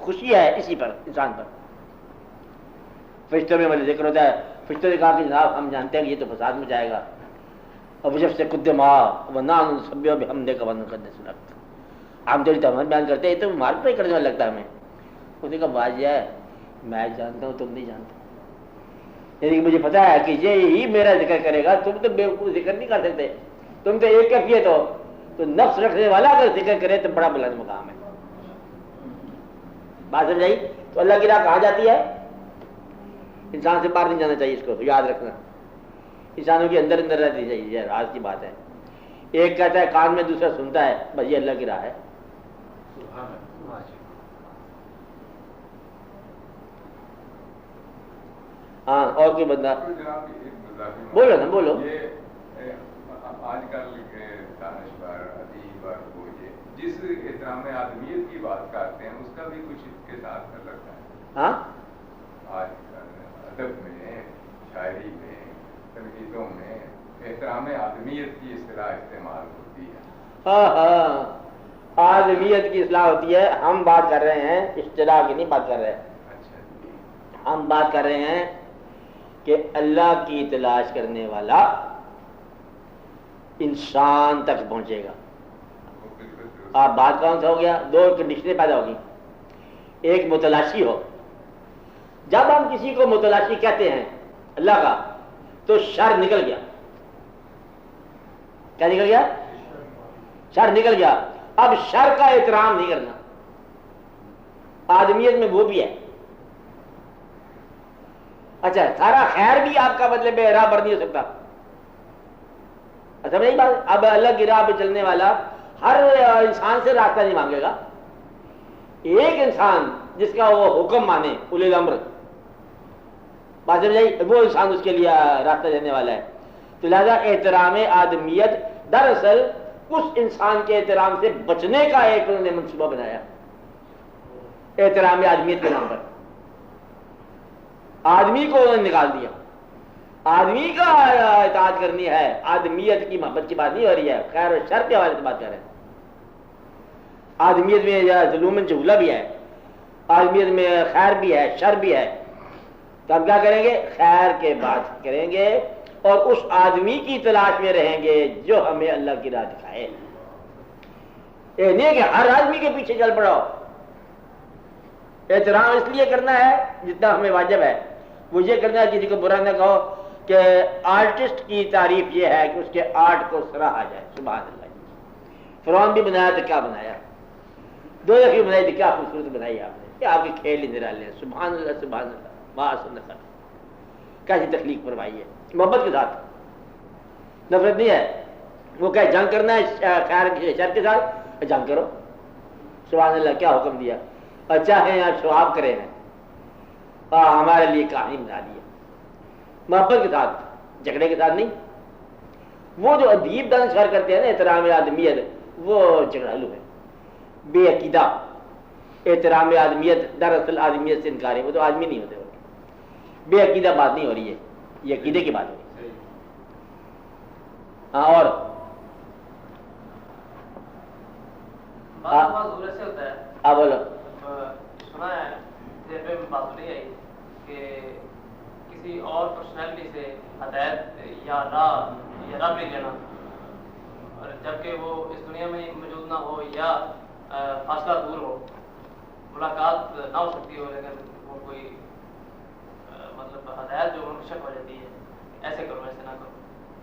خوشی ہے اسی پر، انسان پر۔ فرشتوں میں مجھے ذکر ہوتا ہے، فرشتوں نے کہا کہ جناب ہم جانتے ہیں کہ یہ تو فساد میں جائے گا، اب جب سے قدما ونان سبیو بحمدہ کا ونقدس لک، ہم تیری تعریف بیان کرتے ہیں تو مارک پہ کرنے والا لگتا ہے ہمیں۔ اس نے کہا بات یہ ہے میں جانتا ہوں تم نہیں جانتے، یعنی مجھے پتا ہے کہ یہی میرا ذکر کرے گا، تم تو بیوقوف ذکر نہیں کر سکتے، تم تو ایک کیفیت ہو، تو نفس رکھنے والا اگر ذکر کرے تو بڑا بلند مقام ہے۔ بات سمجھ آئی؟ تو اللہ کی راہ کہاں جاتی ہے؟ انسان سے باہر نہیں جانا چاہیے، اس کو یاد رکھنا، انسانوں کے اندر اندر رہتی چاہیے، یہ راز کی بات ہے۔ ایک کہتا ہے کان میں، دوسرا سنتا ہے، بس یہ اللہ کی راہ ہے۔ ہاں اور کوئی بندہ جناب ایک مضافی بولو نا بولو. یہ آج کل دانشور ادیب اور وہ یہ جس احترام آدمیت کی بات کرتے ہیں اس کا بھی کچھ اس کے ساتھ لگتا ہے. ہاں آج کل ادب میں شاعری میں تنقیدوں میں احترام آدمیت کی اصطلاح استعمال ہوتی ہے. ہاں ہاں آدمیت کی اصلاح ہوتی ہے. ہم بات کر رہے ہیں اصطلاح کی نہیں بات کر رہے ہیں. اچھا ہم بات کر رہے ہیں کہ اللہ کی تلاش کرنے والا انسان تک پہنچے گا. آپ بات کون سا ہو گیا؟ دو کنڈیشنیں پیدا ہوگی. ایک متلاشی ہو. جب ہم کسی کو متلاشی کہتے ہیں اللہ کا تو شر نکل گیا. کیا نکل گیا؟ شر نکل گیا. اب شر کا احترام نہیں کرنا. آدمیت میں وہ بھی ہے. اچھا سارا خیر بھی آپ کا مطلب راہ پر نہیں ہو سکتا. سمجھ نہیں بات؟ اب اللہ کی راہ پہ چلنے والا ہر انسان سے راستہ نہیں مانگے گا. ایک انسان جس کا وہ حکم مانے اولی الامر بات سمجھائی وہ انسان اس کے لیے راستہ دینے والا ہے. تو لہذا احترام آدمیت دراصل اس انسان کے احترام سے بچنے کا ایک انہوں نے منصوبہ بنایا احترام آدمیت کے نام پر. آدمی کو انہوں نے نکال دیا. آدمی کا اطاعت کرنی ہے. آدمیت کی محبت کی بات نہیں ہو رہی ہے. خیر و شر کے حوالے سے بات کر رہے ہیں. آدمیت میں ظلم جہولہ بھی ہے. آدمیت میں خیر بھی ہے شر بھی ہے. تو ہم کیا کریں گے؟ خیر کے بات کریں گے اور اس آدمی کی تلاش میں رہیں گے جو ہمیں اللہ کی راہ دکھائے. یہ نہیں کہ ہر آدمی کے پیچھے چل پڑو. احترام اس لیے کرنا ہے جتنا ہمیں واجب ہے. وہ یہ کرنا ہے کسی کو برا نہ کہو کہ آرٹسٹ کی تعریف یہ ہے کہ اس کے آرٹ کو سراہا جائے. سبحان اللہ. فرعون بھی بنایا تو کیا بنایا؟ دو بھی بنائی تو کیا خوبصورت بنائی آپ نے. یہ آپ کے کھیل ہی نرالے ہیں. سبحان اللہ سبحان اللہ. کیسی تخلیق فرمائی ہے محبت کے ساتھ. نفرت نہیں ہے. وہ کہ جنگ کرنا ہے خیر شر کے ساتھ جنگ کرو. سبحان اللہ کیا حکم دیا. چاہے آپ شواب کرے ہیں ہمارے لیے کہانی بنا دی ہے. محبت کے ساتھ جھگڑے کے ساتھ نہیں. وہ جو ادیب دانشور کرتے ہیں نا احترام آدمیت وہ جھگڑالو ہے بے عقیدہ. احترام آدمیت دراصل آدمیت سے انکار ہے. وہ تو آدمی نہیں ہوتے. بے عقیدہ بات نہیں ہو رہی ہے. یہ عقیدے کی بات ہو رہی ہے. ہاں اور سے ہوتا ہے. آپ بولو. سنا ہے دیر پہ بات نہیں آئی کہ کسی اور پرسنالٹی سے ہدایت یا راہ لے لینا اور جبکہ وہ اس دنیا میں موجود نہ ہو یا فاصلہ دور ہو ملاقات نہ ہو سکتی ہو لیکن وہ کوئی مطلب ہدایت جو منتشر ہو جاتی ہے ایسے کرو ایسے نہ کرو.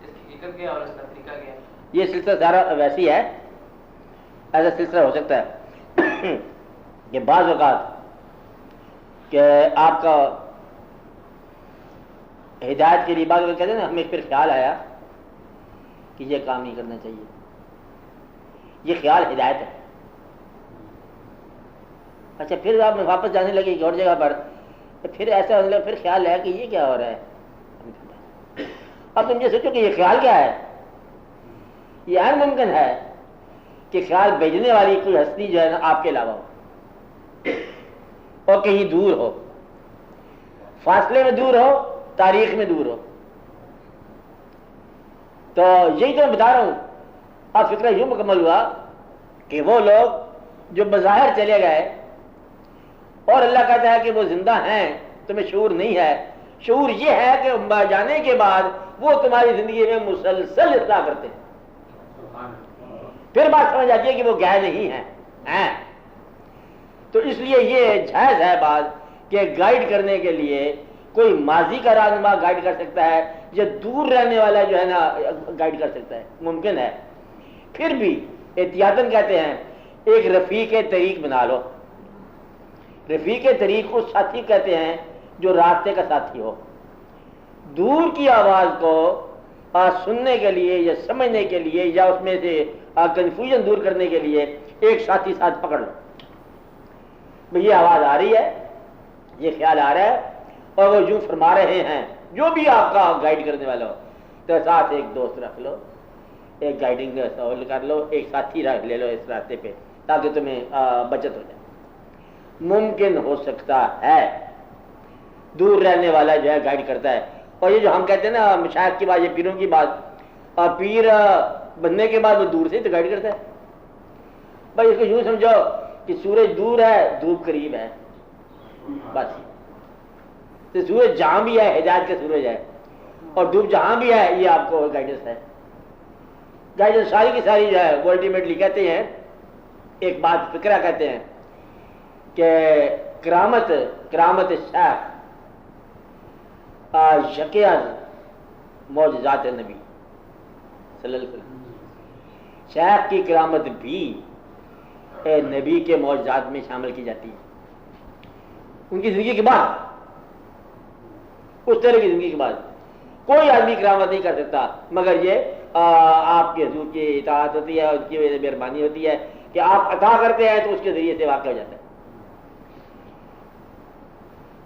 اس کی حقیقت کیا اور اس کا طریقہ کیا؟ یہ سلسلہ سارا ویسی ہے. ایسا سلسلہ ہو سکتا ہے کہ بعض اوقات کہ آپ کا ہدایت کے لیے بعض اوقات کہتے ہیں نا ہمیں پھر خیال آیا کہ یہ کام نہیں کرنا چاہیے. یہ خیال ہدایت ہے. اچھا پھر آپ واپس جانے لگے ایک اور جگہ پر پھر ایسا ہونے لگا پھر خیال ہے کہ یہ کیا ہو رہا ہے. اب تم یہ سوچو کہ یہ خیال کیا ہے. یہ غیر ممکن ہے کہ خیال بھیجنے والی کوئی ہستی جو ہے نا آپ کے علاوہ ہو اور کہیں دور ہو. فاصلے میں دور ہو تاریخ میں دور ہو. تو یہی تو میں بتا رہا ہوں. اب فکرہ یوں مکمل ہوا کہ وہ لوگ جو بظاہر چلے گئے اور اللہ کہتا ہے کہ وہ زندہ ہیں تمہیں شعور نہیں ہے. شعور یہ ہے کہ جانے کے بعد وہ تمہاری زندگی میں مسلسل اصلاح کرتے ہیں. پھر بات سمجھ آتی ہے کہ وہ گئے نہیں ہیں. تو اس لیے یہ جائز ہے بات کہ گائیڈ کرنے کے لیے کوئی ماضی کا رہنما گائیڈ کر سکتا ہے یا دور رہنے والا جو ہے نا گائیڈ کر سکتا ہے. ممکن ہے. پھر بھی احتیاطاً کہتے ہیں ایک رفیق طریق بنا لو. رفیق طریق اس ساتھی کہتے ہیں جو راستے کا ساتھی ہو. دور کی آواز کو سننے کے لیے یا سمجھنے کے لیے یا اس میں سے کنفیوژن دور کرنے کے لیے ایک ساتھی ساتھ پکڑ لو. یہ آواز آ رہی ہے یہ خیال آ رہا ہے اور وہ یوں فرما رہے ہیں، جو بھی آپ کا گائیڈ کرنے والا ہو تو ساتھ ایک دوست رکھ لو، ایک گائیڈنگ سہول کر لو، ایک ساتھی رکھ لے لو اس راستے پہ، تاکہ تمہیں بچت ہو جائے۔ ممکن ہو سکتا ہے دور رہنے والا جو ہے گائیڈ کرتا ہے، اور یہ جو ہم کہتے ہیں نا مشائخ کی بات، یہ پیروں کی بات، اور پیر بننے کے بعد وہ دور سے تو گائیڈ کرتا ہے۔ بھائی اس کو یوں سمجھو کہ سورج دور ہے، دھوپ قریب ہے، بس۔ تو سورج جہاں بھی ہے ہدایت کا سورج ہے، اور دھوپ جہاں بھی ہے یہ آپ کو گائیڈنس ہے۔ گائیڈنس ساری کی ساری جو ہے وہ الٹیمیٹلی کہتے ہیں ایک بات، فکرہ کہتے ہیں کہ کرامت شیخ شکیاز معجزات نبی صلی اللہ علیہ وسلم، شیخ کی کرامت بھی نبی کے معجزات میں شامل کی جاتی ہے۔ ان کی زندگی کے بعد، اس طرح کی زندگی کے بعد کوئی آدمی کرامت نہیں کر سکتا مگر یہ آپ کے حضور کی اطاعت ہوتی ہے، اس کی وجہ سے مہربانی ہوتی ہے کہ آپ عطا کرتے ہیں تو اس کے ذریعے سے واقع ہو جاتا ہے۔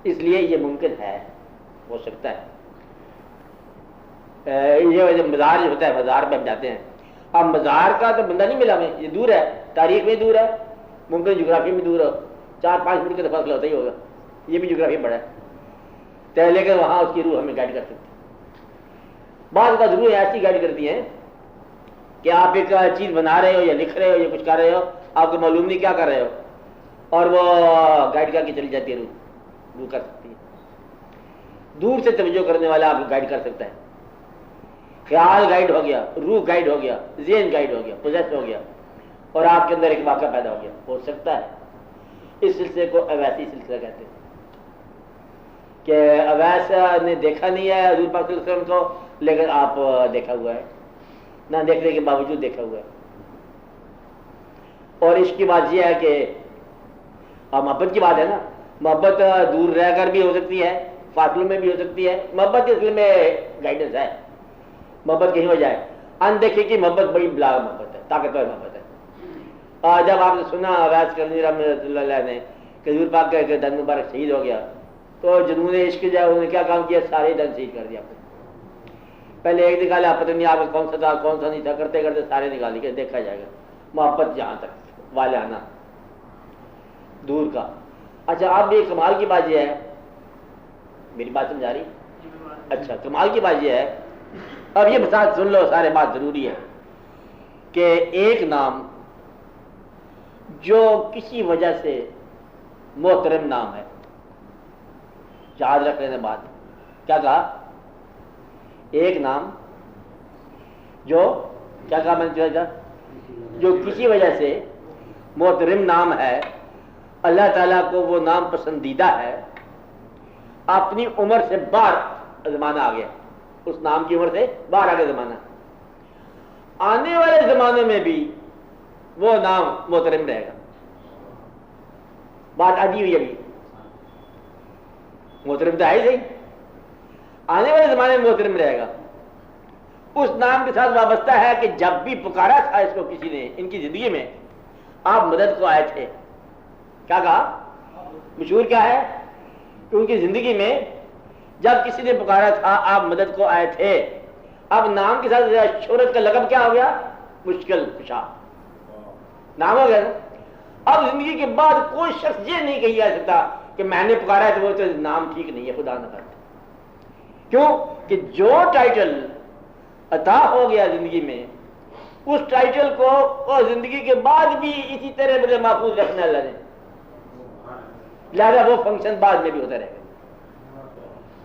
اس لیے یہ ممکن ہے، ہو سکتا ہے۔ یہ مزار جو ہوتا ہے، مزار پہ ہم جاتے ہیں، اب مزار کا تو بندہ نہیں ملا ہمیں، یہ دور ہے، تاریخ میں دور ہے، ممکن جغرافی میں دور ہو، 4-5 منٹ کا فاصلہ ہوتا ہی ہوگا، یہ بھی جغرافی بڑا ہے، تو لیکن وہاں اس کی روح ہمیں گائیڈ کر سکتی ہے۔ بعض کا ضرور ایسی گائیڈ کرتی ہیں کہ آپ ایک چیز بنا رہے ہو یا لکھ رہے ہو یا کچھ کر رہے ہو، آپ کو معلوم نہیں کیا کر رہے ہو، اور وہ گائیڈ کر کے چلی جاتی ہے، روح کر سکتی ہے۔ دور سے توجہ کرنے والا آپ کو گائیڈ کر سکتا ہے، خیال گائیڈ ہو گیا، روح گائیڈ ہو گیا، ذہن گائیڈ ہو گیا، پوزیس ہو گیا، اور آپ کے اندر ایک واقعہ پیدا ہو گیا، ہو سکتا ہے۔ اس سلسلے کو اویسی سلسلہ کہتے ہیں کہ اویس نے دیکھا نہیں ہے حضور پاک صلی اللہ علیہ وسلم کو، لیکن آپ دیکھا ہوا ہے، نہ دیکھنے کے باوجود دیکھا ہوا ہے۔ اور اس کی بات یہ ہے کہ محبت کی بات ہے نا، محبت دور رہ کر بھی ہو سکتی ہے، فاصلوں میں بھی ہو سکتی ہے، محبت کے سلسلے میں گائیڈنس ہے۔ محبت کہیں ہو جائے، اندیکھے کی محبت بڑی بلا محبت ہے، طاقتور محبت ہے۔ جب آپ نے سنا اویس کرنی رحمۃ اللہ علیہ نے کہ حضور پاک کا دن مبارک شہید ہو گیا، تو جنون عشق جو ہے انہوں نے کیا کام کیا، سارے دن شہید کر دیا۔ پہلے ایک نکالا، پتہ نہیں آپ کون سا تھا کون سا نہیں تھا، کرتے کرتے سارے نکال کے دیکھا جائے گا۔ محبت جہاں تک والہانہ دور کا۔ اچھا اب یہ کمال کی بات یہ ہے، میری بات سمجھا رہی؟ اچھا کمال کی بات یہ ہے، اب یہ بات سن لو، سارے بات ضروری ہے کہ ایک نام جو کسی وجہ سے محترم نام ہے، یاد رکھ لینے بعد کیا کہا، ایک نام جو کیا کہا میں نے، جو کسی وجہ سے محترم نام ہے، اللہ تعالیٰ کو وہ نام پسندیدہ ہے، اپنی عمر سے باہر زمانہ آ گیا، اس نام کی عمر سے باہر آ گیا زمانہ، آنے والے زمانے میں بھی وہ نام محترم رہے گا۔ بات آدھی ہوئی ابھی، محترم تو ہے ہی صحیح، آنے والے زمانے میں محترم رہے گا۔ اس نام کے ساتھ وابستہ ہے کہ جب بھی پکارا تھا اس کو کسی نے ان کی زندگی میں، آپ مدد کو آئے تھے۔ کیا کہا، مشہور کیا ہے کہ ان کی زندگی میں جب کسی نے پکارا تھا آپ مدد کو آئے تھے۔ اب نام کے ساتھ شہرت کا لقب کیا ہو گیا، مشکل کشا نام ہو گیا نا۔ اب زندگی کے بعد کوئی شخص یہ نہیں کہی جا سکتا کہ میں نے پکارا ہے تو وہ تو نام ٹھیک نہیں ہے، خدا نہ کرے۔ کیوں کہ جو ٹائٹل عطا ہو گیا زندگی میں، اس ٹائٹل کو اور زندگی کے بعد بھی اسی طرح بڑے محفوظ رکھنا اللہ نے، لہذا وہ فنکشن بعد میں بھی ہوتا رہے گا۔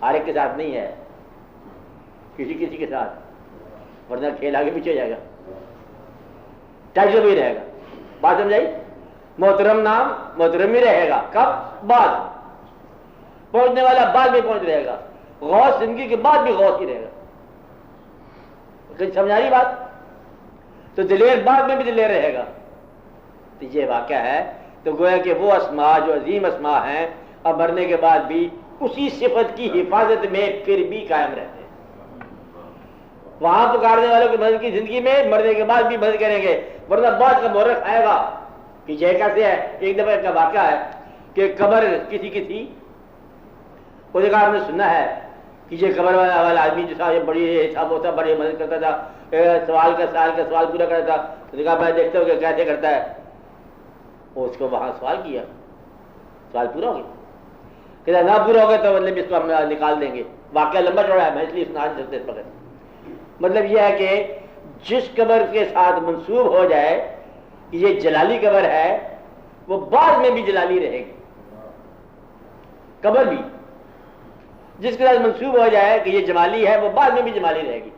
ہر ایک کے ساتھ نہیں ہے، کسی کسی کے ساتھ، ورنہ کھیل آگے پیچھے جائے گا، ٹائٹل بھی رہے گا۔ بات سمجھائی؟ محترم نام محترم ہی رہے گا، کب؟ بعد پہنچنے والا بعد میں پہنچ رہے گا، غوث زندگی کے بعد بھی غوث ہی رہے گا۔ سمجھا رہی بات؟ تو دلیر بعد میں بھی دلیر رہے گا۔ تو یہ واقعہ ہے، تو گویا کہ وہ اسماء جو عظیم اسماء ہیں اب مرنے کے بعد بھی اسی صفت کی حفاظت میں پھر بھی قائم رہتے ہیں۔ وہاں پکارنے والوں کی مدد کی زندگی میں، مرنے کے بعد بھی مدد کریں گے، ورنہ بعد کا مورخ آئے گا۔ پیچھے کیسے ہے، ایک دفعہ کا واقعہ ہے کہ قبر کسی اس نے کہا ہم نے سنا ہے کہ یہ قبر والا آدمی جو تھا یہ بڑی حساب ہوتا بڑی مدد کرتا تھا، سوال کا سوال پورا کرتا تھا. اس نے کہا میں دیکھتا ہوں کہ کیسے کرتا ہے. وہ اس کو وہاں سوال کیا، سوال پورا ہو گیا. کہ نہ پورا ہو گیا تو مطلب اس کو ہم نکال دیں گے. واقعہ لمبا چوڑا ہے، میں اس لیے سنا نہیں سکتے اس وقت. مطلب یہ ہے کہ جس قبر کے ساتھ منسوب ہو جائے کہ یہ جلالی قبر ہے، وہ بعد میں بھی جلالی رہے گی. قبر بھی جس کے ساتھ منسوب ہو جائے کہ یہ جمالی ہے، وہ بعد میں بھی جمالی رہے گی.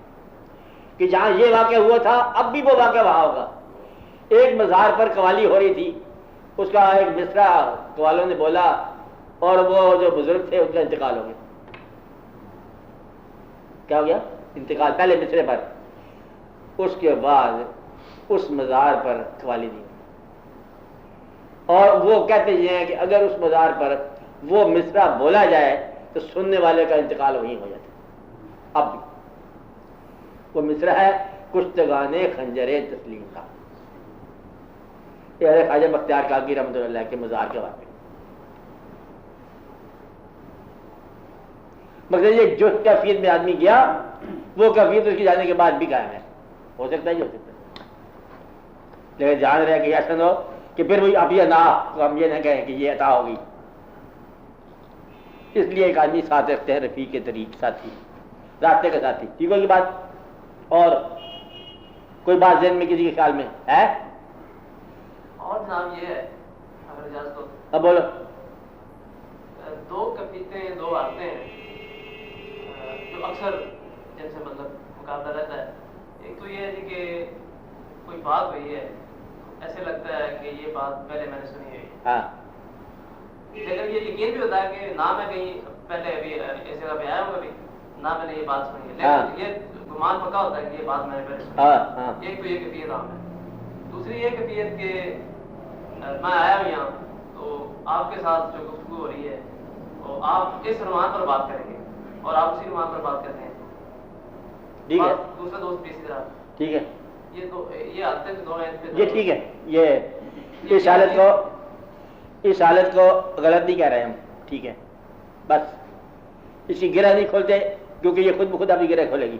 کہ جہاں یہ واقعہ ہوا تھا اب بھی وہ واقعہ وہاں ہوگا. ایک مزار پر قوالی ہو رہی تھی، اس کا ایک مصرع قوالوں نے بولا اور وہ جو بزرگ تھے ان کا انتقال ہو گیا. کیا ہو گیا؟ انتقال. پہلے مصرے پر، اس کے بعد اس مزار پر قوالی دی. اور وہ کہتے ہیں کہ اگر اس مزار پر وہ مصرع بولا جائے تو سننے والے کا انتقال وہیں ہو جاتا ہے. اب بھی وہ مصرع ہے کشتگان خنجر تسلیم کا، یہ خواجہ بختیار کاکی رحمۃ اللہ کے مزار کے واقعے. مگر یہ جو کیفیت میں آدمی گیا وہ کیفیت اس کے جانے کے بعد بھی قائم ہے. ہو سکتا ہے، ہو سکتا ہے، لیکن جان رہے کہ ایسا نہ ہو کہ پھر وہی اب یہ نہ ہم یہ نہ کہیں کہ یہ عطا ہوگی. اس لیے ایک آدمی ساتھ رکھتے ہیں رفیق کے طریق ساتھی، راستے کا ساتھی. ٹھیک ہوگی بات؟ اور کوئی بات ذہن میں کسی کے خیال میں ہے؟ اور نام یہ ہے اگر اجازت ہو. اب بولو. دو کفیتیں، دو عادتیں ہیں جو اکثر جن سے مطلب مقابلہ رہتا ہے. ایک تو یہ ہے جی کہ کوئی بات ہوئی ہے، ایسے لگتا ہے کہ یہ بات پہلے میں نے سنی ہوئی ہے. ہاں. لیکن یہ یقین بھی ہوتا ہے کہ نہ میں کہیں پہلے ابھی اس جگہ پہ آیا ہوں کبھی، نہ میں نے یہ بات سنی ہے، لیکن یہ گمان پکا ہوتا ہے کہ یہ بات میں نے پہلے سنی. ایک تو یہ کیفیت عام ہے. دوسری یہ کیفیت کہ میں آیا ہوں یہاں تو آپ کے ساتھ جو گفتگو ہو رہی ہے وہ آپ اس عنوان پر بات کریں گے اور آپ اسی عنوان پر بات کرتے ہیں. ٹھیک ہے. دوسرا دوست بھی اسی طرح. ٹھیک ہے. یہ آتے ہیں دونوں. یہ ٹھیک ہے. یہ اس حالت کو غلط نہیں کہہ رہے ہم. ٹھیک ہے، بس اس کی گرہ نہیں کھولتے کیونکہ یہ خود بخود اپنی گرہ کھولے گی.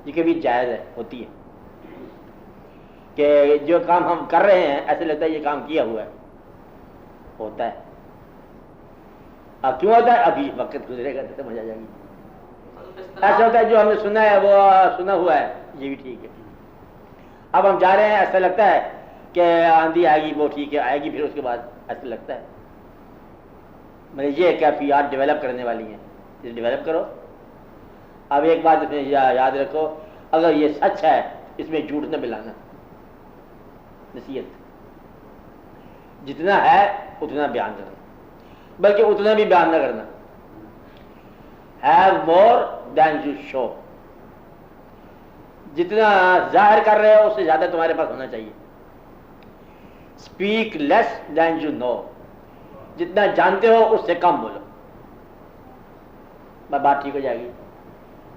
یہ کبھی جائز ہے، ہوتی ہے کہ جو کام ہم کر رہے ہیں ایسے لگتا ہے یہ کام کیا ہوا ہے. ہوتا ہے. اب کیوں ہوتا ہے؟ ابھی وقت گزرے گا تو سمجھ آ جائے گی. ایسا ہوتا ہے جو ہم نے سنا ہے وہ سنا ہوا ہے، یہ بھی ٹھیک ہے. اب ہم جا رہے ہیں، ایسا لگتا ہے کہ آندھی آئے گی، وہ ٹھیک ہے آئے گی، پھر اس کے بعد ایسا لگتا ہے. میں یہ کیفیات ڈیولپ کرنے والی ہیں، یہ ڈیولپ کرو. اب ایک بات اس میں یاد رکھو، اگر یہ سچ ہے اس میں جھوٹ نہ ملانا. نصیحت جتنا ہے اتنا بیان کرنا، بلکہ اتنا بھی بیان نہ کرنا. have more than you show. جتنا ظاہر کر رہے ہو اس سے زیادہ تمہارے پاس ہونا چاہیے. speak less than you know. جتنا جانتے ہو اس سے کم بولو. بات ٹھیک ہو جائے گی.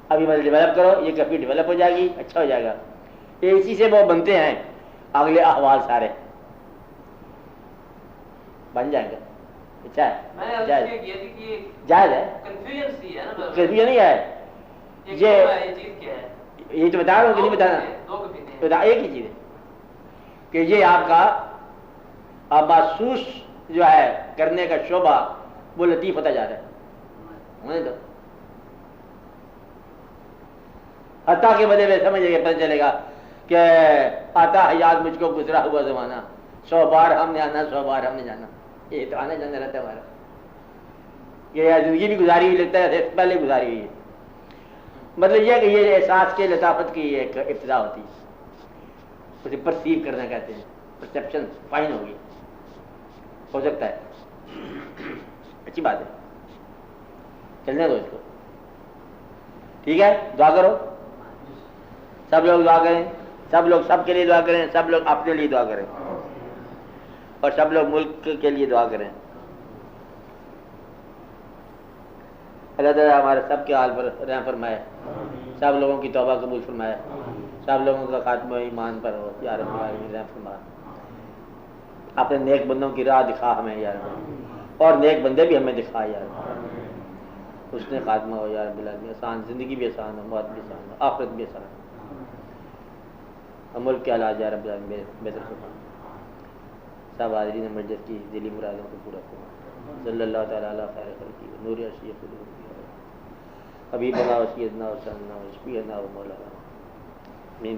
ابھی مطلب ڈیولپ کرو، یہ کافی ڈیولپ ہو جائے گی، اچھا ہو جائے گا. یہ اسی سے وہ بنتے ہیں اگلے احوال سارے بن جائیں گے. اچھا ہے، جائز ہے، کنفیوژن نہیں ہے. یہ تو بتا رہا ہوں کہ نہیں بتانا، ایک ہی چیز ہے کہ یہ آپ کا محسوس جو ہے کرنے کا شعبہ وہ لطیف ہوتا جا رہا ہے. حتیٰ کہ مجھے سمجھ پتہ چلے گا کہ آتا ہے یاد مجھ کو گزرا ہوا زمانہ، 100 بار ہم نے آنا 100 بار ہم نے جانا. یہ تو آنا جانا رہتا ہے ہمارا. یہ زندگی بھی گزاری ہوئی لگتا ہے، پہلے گزاری ہوئی ہے. مطلب یہ کہ یہ احساس کے لطافت کی ایک ابتدا ہوتی ہے، اسے پرسیو کرنا کہتے ہیں. پرسیپشن فائن ہوگی، ہو سکتا ہے. اچھی بات ہے، چلنے دو اس کو. ٹھیک ہے، دعا کرو. سب لوگ دعا کریں، سب لوگ سب کے لیے دعا کریں، سب لوگ اپنے لیے دعا کریں، اور سب لوگ ملک کے لیے دعا کریں. اللہ تعالیٰ ہمارے سب کے حال پر رحم فرمائے، سب لوگوں کی توبہ قبول فرمائے، سب لوگوں کا خاتمہ ایمان پر ہو. یا رب العالمین رحم فرما. اپنے نیک بندوں کی راہ دکھا ہمیں یا رب، اور نیک بندے بھی ہمیں دکھا یا رب. اس نے خاتمہ ہو یا رب العالمین، آسان زندگی بھی آسان ہو، موت بھی آسان ہو، آخرت بھی آسان ہو، ملک کے حالات یا رب العالمین بہتر فرما۔ سب حاضرین مجلس کی دلی مرادوں کو پورا فرما، صلی اللہ تعالیٰ علیہ خیر خلقہ نور اشیاء حبیب اللہ و سیدنا و سیدنا و شفیعنا و مولانا آمین۔